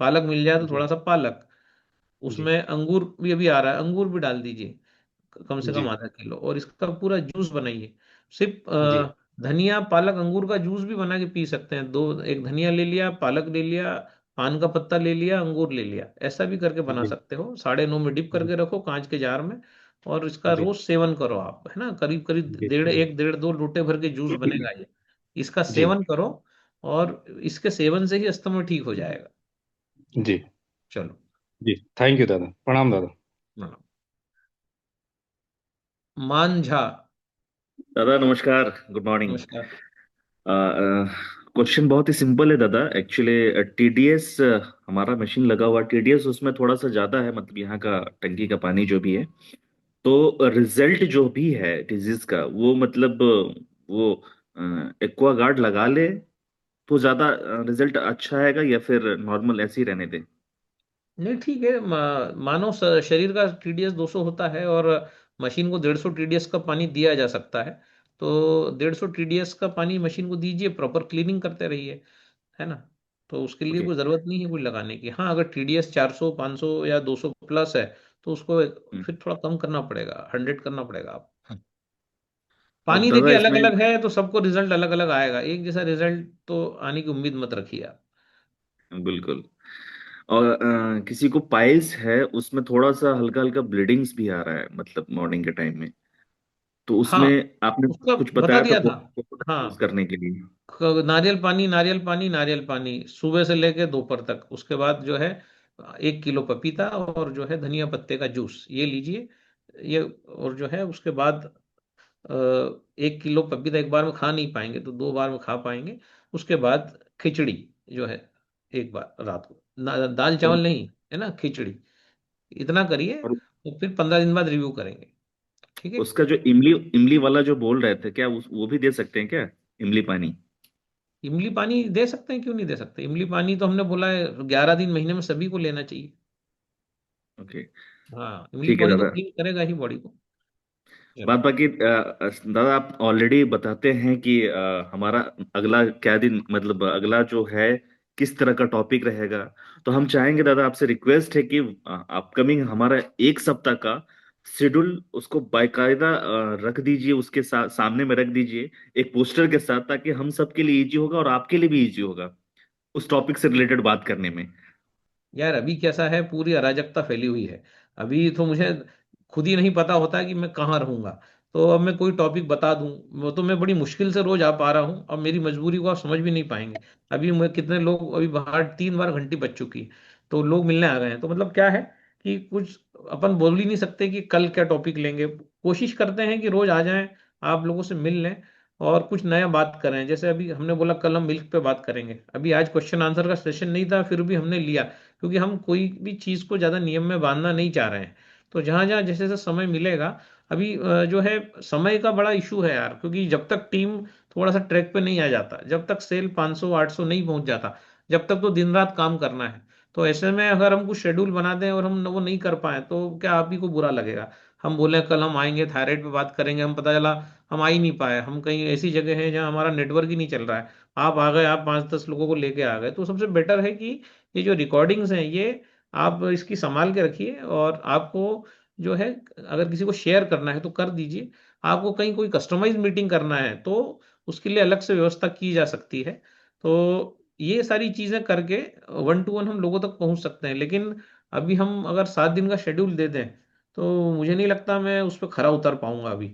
पालक मिल जाए तो जी थोड़ा सा पालक, जी उसमें अंगूर भी अभी आ रहा है, अंगूर भी डाल दीजिए, कम से कम जी ½ किलो, और इसका पूरा जूस बनाइए। सिर्फ जी धनिया पालक अंगूर का जूस भी बना के पी सकते हैं, दो, एक धनिया ले लिया, पालक ले लिया, पान का पत्ता ले लिया, अंगूर ले लिया, ऐसा भी करके बना जी सकते हो। 9.5 में डिप जी करके रखो कांच के जार में, और इसका जी रोज सेवन करो आप, है ना, करीब करीब जी डेढ़, 1 1.5 2 लोटे भर के जूस बनेगा ये, इसका सेवन करो, और इसके सेवन से ही अस्थमा ठीक हो जाएगा। जी चलो। जी। थैंक यू दादा, प्रणाम दादा। हाँ। मांझा। दादा नमस्कार, गुड मॉर्निंग। नमस्कार। क्वेश्चन बहुत ही सिंपल है दादा। एक्चुअली टीडीएस हमारा मशीन लगा हुआ, टीडीएस उसमें थोड़ा सा ज्यादा है, मतलब यहाँ का टंकी का पानी जो भी है। तो रिजल्ट जो भी है डिजीज का वो मतलब वो एक्वा गार्ड लगा ले तो ज्यादा रिजल्ट अच्छा आएगा या फिर नॉर्मल ऐसे ही रहने दें? नहीं ठीक है, मानव शरीर का TDS 200 होता है, और मशीन को 150 TDS का पानी दिया जा सकता है। तो 150 TDS का पानी मशीन को दीजिए, प्रॉपर क्लीनिंग करते रहिए, है ना। तो उसके लिए ओके। कोई ज़रूरत नहीं है कोई लगाने की। हाँ, अगर TDS 400 500 या 200 प्लस है तो उसको फिर थोड़ा कम करना पड़ेगा, 100 करना पड़ेगा आप। और पानी दादा देखिए अलग इसमें अलग है तो सबको रिजल्ट अलग अलग आएगा, एक जैसा रिजल्ट तो आने की उम्मीद मत रखिए आप। बिल्कुल। और किसी को पाइल्स है, उसमें थोड़ा सा हल्का हल्का ब्लीडिंग्स भी आ रहा है, मतलब मॉर्निंग के टाइम में। तो उसमें हाँ, आपने उसका कुछ बता बताया था दिया था। यूज हाँ, करने के लिए। नारियल पानी, नारियल पानी, नारियल पानी सुबह से लेके दोपहर तक। उसके बाद जो है 1 किलो पपीता और जो है धनिया पत्ते का जूस ये लीजिए। ये और जो है उसके बाद 1 किलो पपीता एक बार में खा नहीं पाएंगे तो 2 बार में खा पाएंगे। उसके बाद खिचड़ी जो है एक बार रात को, दाल और, चावल नहीं, है ना, खिचड़ी। इतना करिए, और तो फिर 15 दिन बाद रिव्यू करेंगे। ठीक है। उसका जो इमली इमली वाला जो बोल रहे थे, क्या वो भी दे सकते हैं क्या? इमली पानी। इमली पानी दे सकते हैं, क्यों नहीं दे सकते। इमली पानी तो हमने बोला है 11 दिन महीने में सभी को लेना चाहिए। ओके। हाँ, इमली ठीक है पानी तो दादा। क्लीन करेगा ही बॉडी को। बात चलो। बाकी दादा आप ऑलरेडी बताते हैं कि हमारा अगला क्या दिन, मतलब अगला जो है किस तरह का टॉपिक रहेगा। तो हम चाहेंगे दादा, आपसे रिक्वेस्ट है कि अपकमिंग हमारा 1 सप्ताह का शेड्यूल उसको बाकायदा रख दीजिए, उसके साथ सामने में रख दीजिए एक पोस्टर के साथ, ताकि हम सबके लिए इजी होगा और आपके लिए भी इजी होगा उस टॉपिक से रिलेटेड बात करने में। यार अभी कैसा है, पूरी अराजकता फैली हुई है। अभी तो मुझे खुद ही नहीं पता होता कि मैं कहाँ रहूंगा। तो अब मैं कोई टॉपिक बता दूं, वो तो मैं बड़ी मुश्किल से रोज आ पा रहा हूँ। अब मेरी मजबूरी को आप समझ भी नहीं पाएंगे। अभी मैं कितने लोग, अभी बाहर 3 बार घंटी बज चुकी है, तो लोग मिलने आ गए हैं। तो मतलब क्या है कि कुछ अपन बोल ही नहीं सकते कि कल क्या टॉपिक लेंगे। कोशिश करते हैं कि रोज आ जाएं, आप लोगों से मिल लें और कुछ नया बात करें। जैसे अभी हमने बोला कल हम मिल्क पे बात करेंगे, अभी आज क्वेश्चन आंसर का सेशन नहीं था फिर भी हमने लिया, क्योंकि हम कोई भी चीज को ज्यादा नियम में बांधना नहीं चाह रहे हैं। तो जहां जहां जैसे जैसे समय मिलेगा, अभी जो है समय का बड़ा इशू है यार, क्योंकि जब तक टीम थोड़ा सा ट्रैक पे नहीं आ जाता, जब तक सेल 500 800 नहीं पहुंच जाता, जब तक तो दिन रात काम करना है। तो ऐसे में अगर हम कुछ शेड्यूल बना दें और हम वो नहीं कर पाए तो क्या आप ही को बुरा लगेगा। हम बोले कल हम आएंगे थायराइड पे बात करेंगे, हम पता चला हम आ ही नहीं पाए, हम कहीं ऐसी जगह है जहां हमारा नेटवर्क ही नहीं चल रहा है। आप आ गए, आप 5 10 लोगों को लेके आ गए। तो सबसे बेटर है कि ये जो रिकॉर्डिंग्स हैं ये आप इसकी संभाल के रखिए, और आपको जो है अगर किसी को शेयर करना है तो कर दीजिए। आपको कहीं कोई कस्टमाइज मीटिंग करना है तो उसके लिए अलग से व्यवस्था की जा सकती है। तो ये सारी चीजें करके 1 to 1 हम लोगों तक पहुंच सकते हैं। लेकिन अभी हम अगर 7 दिन का शेड्यूल दे दें तो मुझे नहीं लगता मैं उस पर खरा उतर पाऊंगा अभी।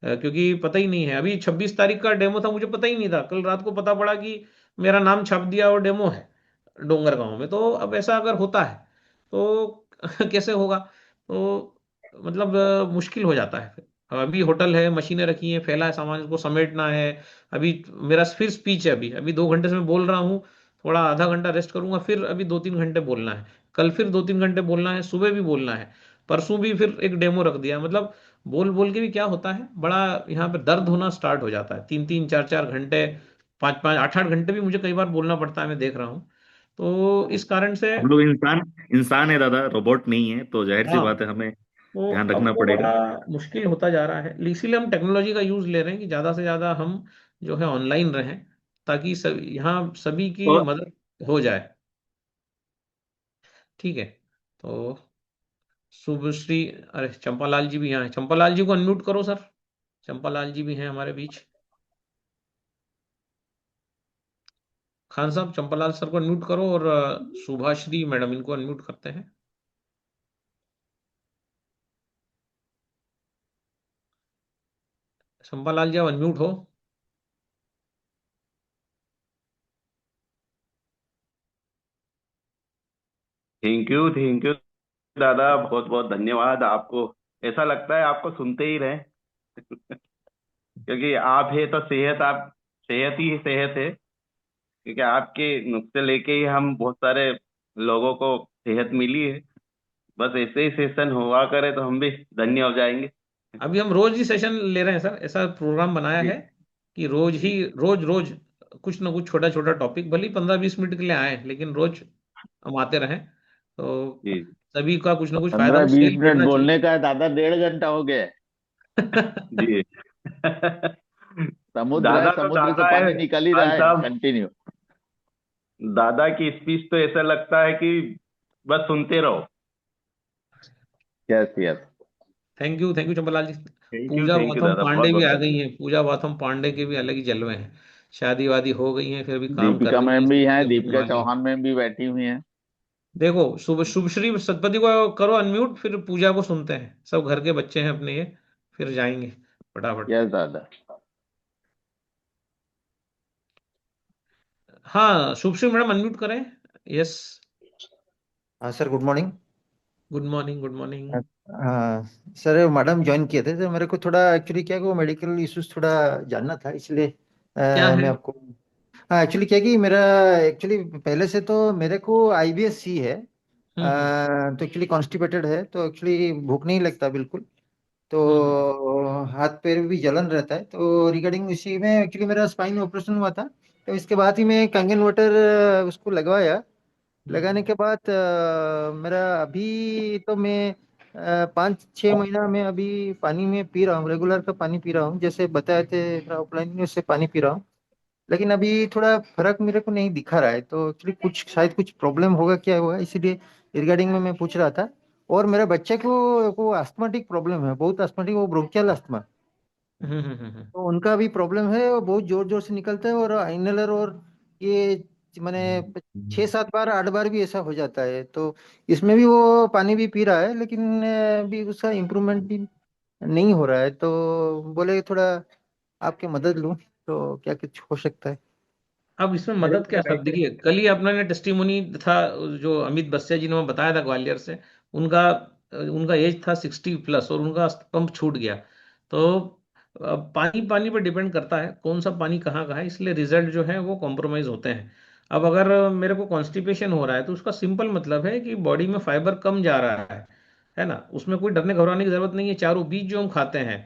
क्योंकि पता ही नहीं है, अभी 26 तारीख का डेमो था, मुझे पता ही नहीं था, कल रात को पता पड़ा कि मेरा नाम छाप दिया और डेमो है डोंगर गांव में। तो अब ऐसा अगर होता है तो कैसे होगा। तो मतलब मुश्किल हो जाता है फिर। अब अभी होटल है, मशीनें रखी हैं, फैला है सामान, इसको समेटना है। अभी मेरा फिर स्पीच है, अभी अभी 2 घंटे से मैं बोल रहा हूँ, थोड़ा आधा घंटा रेस्ट करूंगा, फिर अभी 2 3 घंटे बोलना है। कल फिर 2 3 घंटे बोलना है, सुबह भी बोलना है, परसों भी फिर एक डेमो रख दिया। मतलब बोल बोल के भी क्या होता है, बड़ा यहाँ पे दर्द होना स्टार्ट हो जाता है। 3 3 4 4 घंटे, 5 5 8 8 घंटे भी मुझे कई बार बोलना पड़ता है, मैं देख रहा हूँ। तो इस कारण से हम लोग इंसान इंसान है दादा, रोबोट नहीं है, तो जाहिर सी हाँ, बात है, हमें तो ध्यान अब रखना वो पड़ेगा। बड़ा मुश्किल होता जा रहा है। इसीलिए हम टेक्नोलॉजी का यूज ले रहे हैं कि ज्यादा से ज्यादा हम जो है ऑनलाइन रहें, ताकि सब यहाँ सभी की और मदद हो जाए। ठीक है। तो शुभश्री, अरे चंपालाल जी भी यहाँ है, चंपालाल जी को अनम्यूट करो सर। चंपालाल जी भी हैं हमारे बीच। खान साहब चंपालाल सर को अनम्यूट करो, और सुभाश्री मैडम इनको अनम्यूट करते हैं। चंपालाल जी आप अनम्यूट हो। थैंक यू दादा, बहुत बहुत धन्यवाद आपको। ऐसा लगता है आपको सुनते ही रहे। क्योंकि आप है तो सेहत, आप सेहत ही सेहत है। क्योंकि आपके नुस्खे लेके ही हम बहुत सारे लोगों को सेहत मिली है। बस ऐसे ही सेशन हुआ करे तो हम भी धन्य हो जाएंगे। अभी हम रोज ही सेशन ले रहे हैं सर, ऐसा प्रोग्राम बनाया जी है कि रोज ही, जी रोज रोज कुछ ना कुछ छोटा छोटा टॉपिक, भले ही 15-20 मिनट के लिए आए, लेकिन रोज हम आते रहें तो जी। सभी का कुछ ना कुछ फायदा पंद्रह हो, बीस सेल मिनट बढ़ना बोलने चाहिए। का है दादा, 1.5 घंटा हो गया है। जी। समुद्र है, दादा तो समुद्र से दादा है पानी निकल ही रहा भाई है साहब। कंटिन्यू। दादा की स्पीच तो ऐसा लगता है कि बस सुनते रहो। Yes yes. Thank you Champalal ji. Puja thank you Gautam दादा, बहुत पांडे भी बहुत आ गई धन्यवाद। हैं, पूजा गौतम पांडे के भी अलग ही जलवे हैं। शादी वादी हो गई हैं, फिर भी काम कर दीपिका रही हैं, मैम भी हैं, सबकी अपनी दीपिका वाली है। चौहान मैम भी बैठी हुई हैं। देखो, शुभ श्री सतपति को करो अनम्यूट, फिर पूजा को सुनते हैं, सब घर के बच्चे हैं अपने ये, फिर जाएंगे फटाफट। यस दादा। हाँ, शुभ श्री मैडम अनम्यूट करें। यस। हाँ sir, good morning. Good morning, good morning. हाँ सर, मैडम ज्वाइन किए थे तो मेरे को थोड़ा एक्चुअली क्या है कि वो मेडिकल इश्यूज थोड़ा जानना था, इसलिए क्या है? मैं आपको। हाँ एक्चुअली क्या है कि मेरा एक्चुअली पहले से तो मेरे को आईबीएस सी है। हम्म तो एक्चुअली कॉन्स्टिपेटेड है, तो एक्चुअली भूख नहीं लगता बिल्कुल। हम्म तो हाथ पैर में भी जलन रहता है, तो रिगार्डिंग इसी में एक्चुअली मेरा स्पाइन ऑपरेशन हुआ था। तो इसके बाद ही मैं कंगन वाटर उसको लगवाया। लगाने हम्म के बाद मेरा अभी तो मैं 5-6 महीना में अभी पानी में पी रहा हूँ, रेगुलर का पानी पी रहा हूँ, जैसे बताए थे ऑफलाइन में, उससे पानी पी रहा हूँ। लेकिन अभी थोड़ा फर्क मेरे को नहीं दिखा रहा है, तो एक्चुअली कुछ शायद कुछ प्रॉब्लम होगा, क्या होगा, इसीलिए रिगार्डिंग में मैं पूछ रहा था। और मेरे बच्चे को अस्थमेटिक प्रॉब्लम है, बहुत अस्थमेटिक, वो ब्रोंकियल अस्थमा। तो उनका भी प्रॉब्लम है, वो बहुत जोर जोर से निकलता है, और इनहेलर, और ये मैंने 6-7 बार 8 बार भी ऐसा हो जाता है। तो इसमें भी वो पानी भी पी रहा है, लेकिन भी उसका इम्प्रूवमेंट भी नहीं हो रहा है। तो बोले थोड़ा आपकी मदद लूं, तो क्या कुछ हो सकता है? अब इसमें मदद क्या सर, देखिए कल ही अपने टेस्टिमोनी था, जो अमित बस्या जी ने मैं बताया था ग्वालियर से, उनका उनका एज था 60 प्लस और उनका पंप छूट गया। तो पानी पानी पर डिपेंड करता है कौन सा पानी कहाँ का है, इसलिए रिजल्ट जो है वो कॉम्प्रोमाइज होते हैं। अब अगर मेरे को कॉन्स्टिपेशन हो रहा है, तो उसका सिंपल मतलब है कि बॉडी में फाइबर कम जा रहा है ना, उसमें कोई डरने घबराने की जरूरत नहीं है। चारों बीज जो हम खाते हैं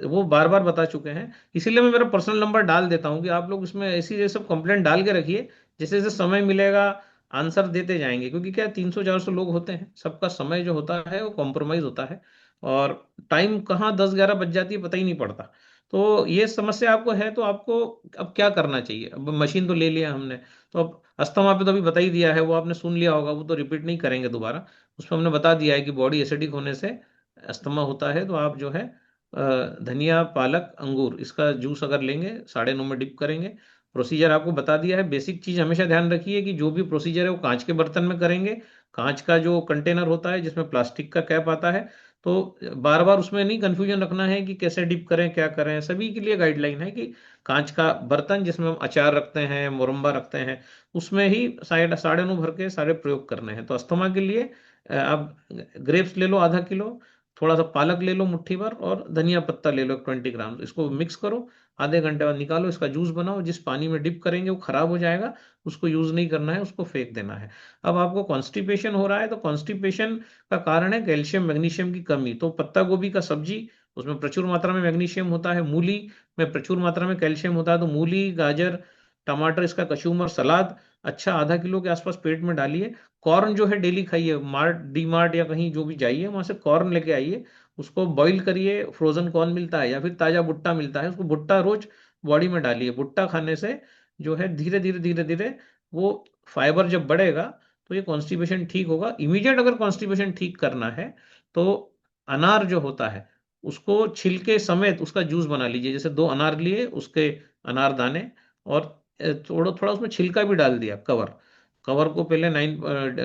वो बार बार बता चुके हैं, इसीलिए मैं मेरा पर्सनल नंबर डाल देता हूँ कि आप लोग इसमें ऐसी ये सब कंप्लेंट डाल के रखिए। जैसे जैसे समय मिलेगा आंसर देते जाएंगे, क्योंकि क्या 300-400 लोग होते हैं, सबका समय जो होता है वो कॉम्प्रोमाइज होता है, और टाइम कहाँ 10-11 बज जाती है पता ही नहीं पड़ता। तो ये समस्या आपको है, तो आपको अब क्या करना चाहिए? अब मशीन तो ले लिया हमने, तो अब अस्थमा पे तो अभी बता ही दिया है, वो आपने सुन लिया होगा, वो तो रिपीट नहीं करेंगे दोबारा। उसमें हमने बता दिया है कि बॉडी एसिडिक होने से अस्थमा होता है, तो आप जो है धनिया, पालक, अंगूर, इसका जूस अगर लेंगे 9:30 में डिप करेंगे। प्रोसीजर आपको बता दिया है। बेसिक चीज हमेशा ध्यान रखिए कि जो भी प्रोसीजर है वो कांच के बर्तन में करेंगे। कांच का जो कंटेनर होता है जिसमें प्लास्टिक का कैप आता है, तो बार बार उसमें नहीं कंफ्यूजन रखना है कि कैसे डिप करें, क्या करें। सभी के लिए गाइडलाइन है कि कांच का बर्तन जिसमें हम अचार रखते हैं, मुरब्बा रखते हैं, उसमें ही 9:30 भर के सारे प्रयोग करने हैं। तो अस्थमा के लिए आप ग्रेप्स ले लो ½ किलो, थोड़ा सा पालक ले लो मुट्ठी भर, और धनिया पत्ता ले लो 20 ग्राम, इसको मिक्स करो। आधे घंटे बाद निकालो, इसका जूस बनाओ। जिस पानी में डिप करेंगे वो खराब हो जाएगा, उसको यूज नहीं करना है, उसको फेंक देना है। अब आपको कॉन्स्टिपेशन हो रहा है, तो कॉन्स्टिपेशन का कारण है कैल्शियम मैग्नीशियम की कमी। तो पत्ता गोभी का सब्जी, उसमें प्रचुर मात्रा में मैग्नीशियम होता है। मूली में प्रचुर मात्रा में कैल्शियम होता है, तो मूली, गाजर, टमाटर, इसका कचूमर सलाद अच्छा ½ किलो के आसपास पेट में डालिए। कॉर्न जो है डेली खाइए, मार्ट, डी मार्ट या कहीं जो भी जाइए वहां से कॉर्न लेके आइए, उसको बॉईल करिए। फ्रोजन कॉर्न मिलता है या फिर ताजा भुट्टा मिलता है, उसको भुट्टा रोज बॉडी में डालिए। भुट्टा खाने से जो है धीरे धीरे धीरे धीरे वो फाइबर जब बढ़ेगा, तो ये कॉन्स्टिपेशन ठीक होगा। इमीडिएट अगर कॉन्स्टिपेशन ठीक करना है, तो अनार जो होता है उसको छिलके समेत उसका जूस बना लीजिए। जैसे 2 अनार लिए, उसके अनार दाने, और थोड़ा थोड़ा उसमें छिलका भी डाल दिया, कवर। कवर को पहले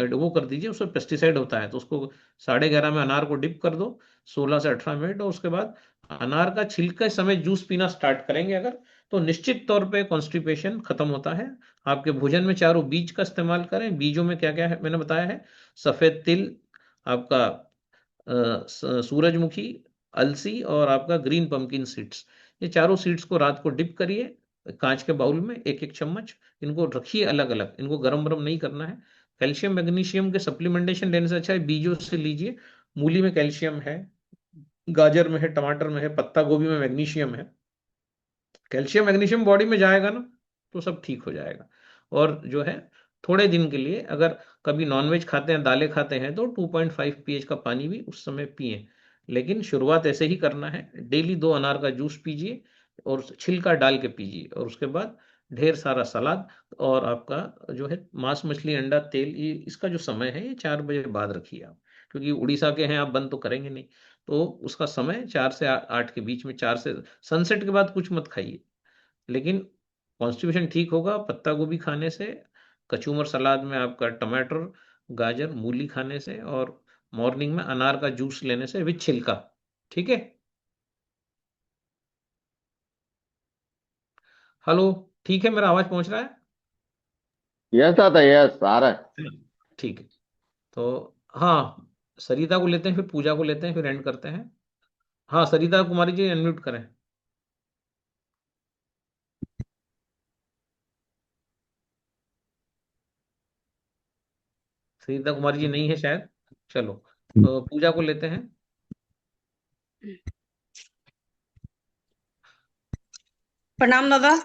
वो कर दीजिए, उसमें पेस्टिसाइड होता है, तो उसको 11:30 में अनार को डिप कर दो 16 से 18 मिनट, और उसके बाद अनार का छिलके समेत जूस पीना स्टार्ट करेंगे अगर, तो निश्चित तौर पे कॉन्स्टिपेशन खत्म होता है। आपके भोजन में चारों बीज का इस्तेमाल करें। बीजों में क्या क्या है मैंने बताया है: सफेद तिल, आपका सूरजमुखी, अलसी, और आपका ग्रीन पंपकिन सीड्स। ये चारों सीड्स को रात को डिप करिए कांच के बाउल में, 1-1 चम्मच। इनको रखिए अलग अलग, इनको गरम गरम नहीं करना है। कैल्शियम मैग्नीशियम के सप्लीमेंटेशन लेने से अच्छा है बीजों से लीजिए। मूली में कैल्शियम है, गाजर में है, टमाटर में है, पत्ता गोभी में मैग्नीशियम है। कैल्शियम मैग्नीशियम बॉडी में जाएगा ना, तो सब ठीक हो जाएगा। और जो है थोड़े दिन के लिए अगर कभी नॉनवेज खाते हैं, दालें खाते हैं, तो 2.5 pH का पानी भी उस समय पिए। लेकिन शुरुआत ऐसे ही करना है, डेली 2 अनार का जूस पीजिए और छिलका डाल के पीजिए, और उसके बाद ढेर सारा सलाद। और आपका जो है मांस मछली अंडा तेल, ये इसका जो समय है ये 4 बजे बाद रखिए आप, क्योंकि उड़ीसा के हैं आप, बंद तो करेंगे नहीं। तो उसका समय 4 से 8 के बीच में, 4 से सनसेट के बाद कुछ मत खाइए। लेकिन कॉन्स्टिपेशन ठीक होगा पत्ता गोभी खाने से, कचूमर सलाद में आपका टमाटर, गाजर, मूली खाने से, और मॉर्निंग में अनार का जूस लेने से विद छिलका। ठीक है। हेलो, ठीक है, मेरा आवाज पहुंच रहा है? यस दादा, यस आ रहा है। ठीक है। तो हाँ, सरिता को लेते हैं, फिर पूजा को लेते हैं, फिर एंड करते हैं। हाँ, सरिता कुमारी जी अनम्यूट करें। सरिता कुमारी जी नहीं है शायद। चलो, तो पूजा को लेते हैं। प्रणाम दादा।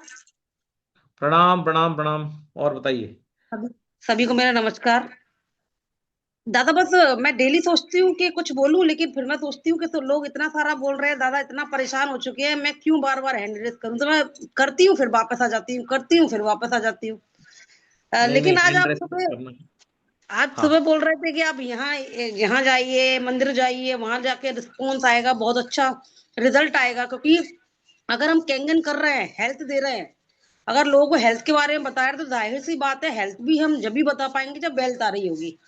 प्रणाम प्रणाम प्रणाम। और बताइए। सभी सभी को मेरा नमस्कार। दादा बस मैं डेली सोचती हूँ कि कुछ बोलूं, लेकिन फिर मैं सोचती हूँ कि तो लोग इतना सारा बोल रहे हैं, दादा इतना परेशान हो चुके हैं, मैं क्यों बार बार हैंड रेस करूं। तो मैं करती हूँ फिर वापस आ जाती हूँ, करती हूँ फिर वापस आ जाती हूँ। नहीं नहीं, लेकिन हैंड रेस करना है। आज हाँ। सुबह बोल रहे थे कि आप यहाँ यहाँ जाइए, मंदिर जाइए, वहां जाके रिस्पॉन्स आएगा, बहुत अच्छा रिजल्ट आएगा। क्योंकि अगर हम कैंगन कर रहे हैं, हेल्थ दे रहे हैं, अगर लोगों को हेल्थ के बारे में बता रहे हैं, तो जाहिर सी बात है हेल्थ भी हम जब भी बता पाएंगे जब वेल्थ आ रही होगी।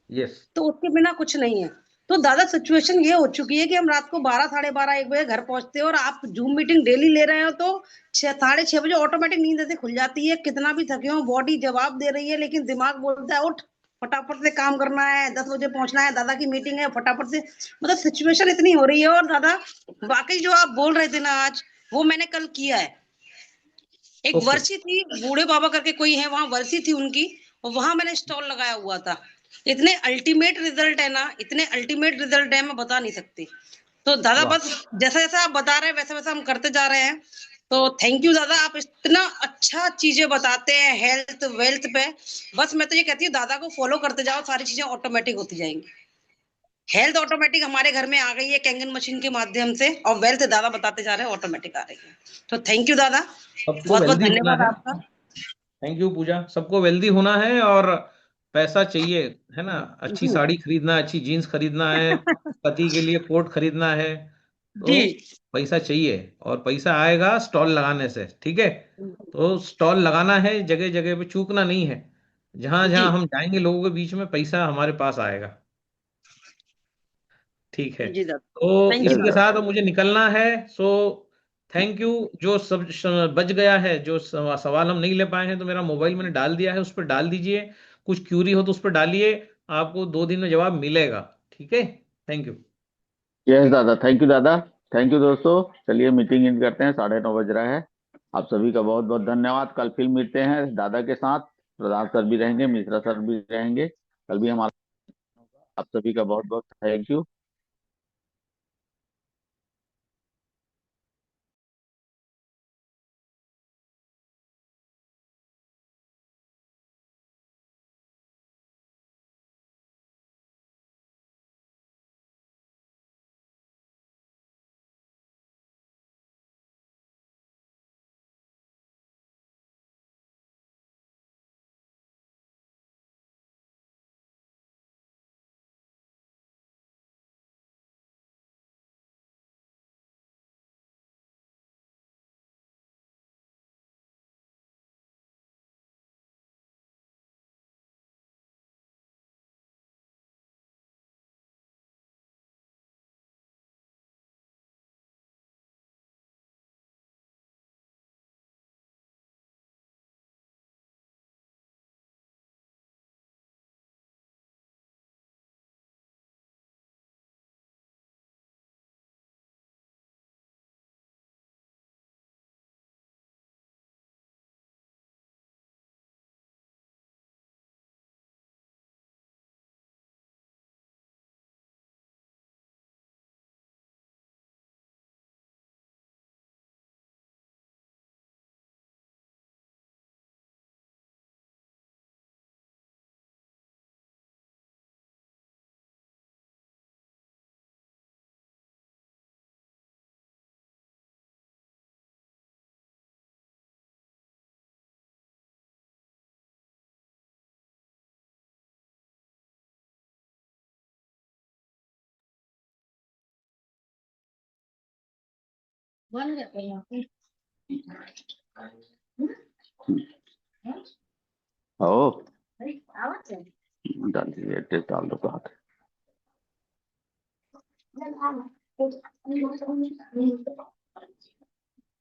यस। तो उसके बिना कुछ नहीं है। तो दादा सिचुएशन ये हो चुकी है कि हम रात को 12, 12:30, 1 बजे घर पहुंचते हैं, और आप जूम मीटिंग डेली ले रहे हो, तो 6, 6:30 बजे ऑटोमेटिक नींद ऐसे खुल जाती है। कितना भी थके हो, बॉडी जवाब दे रही है, लेकिन दिमाग बोलता है उठ, फटाफट से काम करना है, 10 बजे पहुंचना है, दादा की मीटिंग है, फटाफट से। मतलब सिचुएशन इतनी हो रही है। और दादा वाकई जो आप बोल रहे थे ना आज, वो मैंने कल किया है। एक ओके। वर्षी थी, बूढ़े बाबा करके कोई है वहां, वर्षी थी उनकी, और वहां मैंने स्टॉल लगाया हुआ था। इतने अल्टीमेट रिजल्ट है ना, इतने अल्टीमेट रिजल्ट है, मैं बता नहीं सकती। तो दादा वाह। बस जैसा जैसा आप बता रहे हैं वैसा वैसा हम करते जा रहे हैं। तो थैंक यू दादा, आप इतना अच्छा चीजें बताते हैं हेल्थ वेल्थ पे। बस मैं तो ये कहती हूँ दादा को फॉलो करते जाओ, सारी चीजें ऑटोमेटिक होती जाएंगी। हेल्थ ऑटोमेटिक हमारे घर में आ गई है कैंगन मशीन के माध्यम से, और वेल्थ दादा बताते जा रहे हैं ऑटोमेटिक आ रही है। तो थैंक यू दादा, सबको बहुत बहुत वेल्दी होना धन्यवाद है। आपका। थैंक यू पूजा। सबको वेल्दी होना है, और पैसा चाहिए, है ना। अच्छी जी साड़ी खरीदना है, अच्छी जीन्स खरीदना है, पति के लिए कोट खरीदना है। जी। तो पैसा चाहिए, और पैसा आएगा स्टॉल लगाने से। ठीक है। तो स्टॉल लगाना है, जगह जगह पे चूकना नहीं है। जहां जी जहां हम जाएंगे लोगों के बीच में, पैसा हमारे पास आएगा। ठीक है। जी दादा, तो थैंक यू इसी के दादा। साथ अब मुझे निकलना है। So thank you. जो सब बच गया है, जो सवाल हम नहीं ले पाए हैं, तो मेरा मोबाइल मैंने डाल दिया है, उस पर डाल दीजिए। कुछ क्यूरी हो तो उस पर डालिए, आपको 2 दिन में जवाब मिलेगा। ठीक है। Thank you. यस दादा, थैंक यू दादा। थैंक यू दोस्तों, चलिए मीटिंग इन करते हैं, 9:30 बज रहा है। आप सभी का बहुत बहुत धन्यवाद। कल फिर मिलते हैं दादा के साथ। प्रधान सर भी रहेंगे, मिश्रा सर भी रहेंगे, कल भी हमारा। आप सभी का बहुत बहुत थैंक यू। ओ डाल दीजिए, एड्रेस डाल दो हाथ।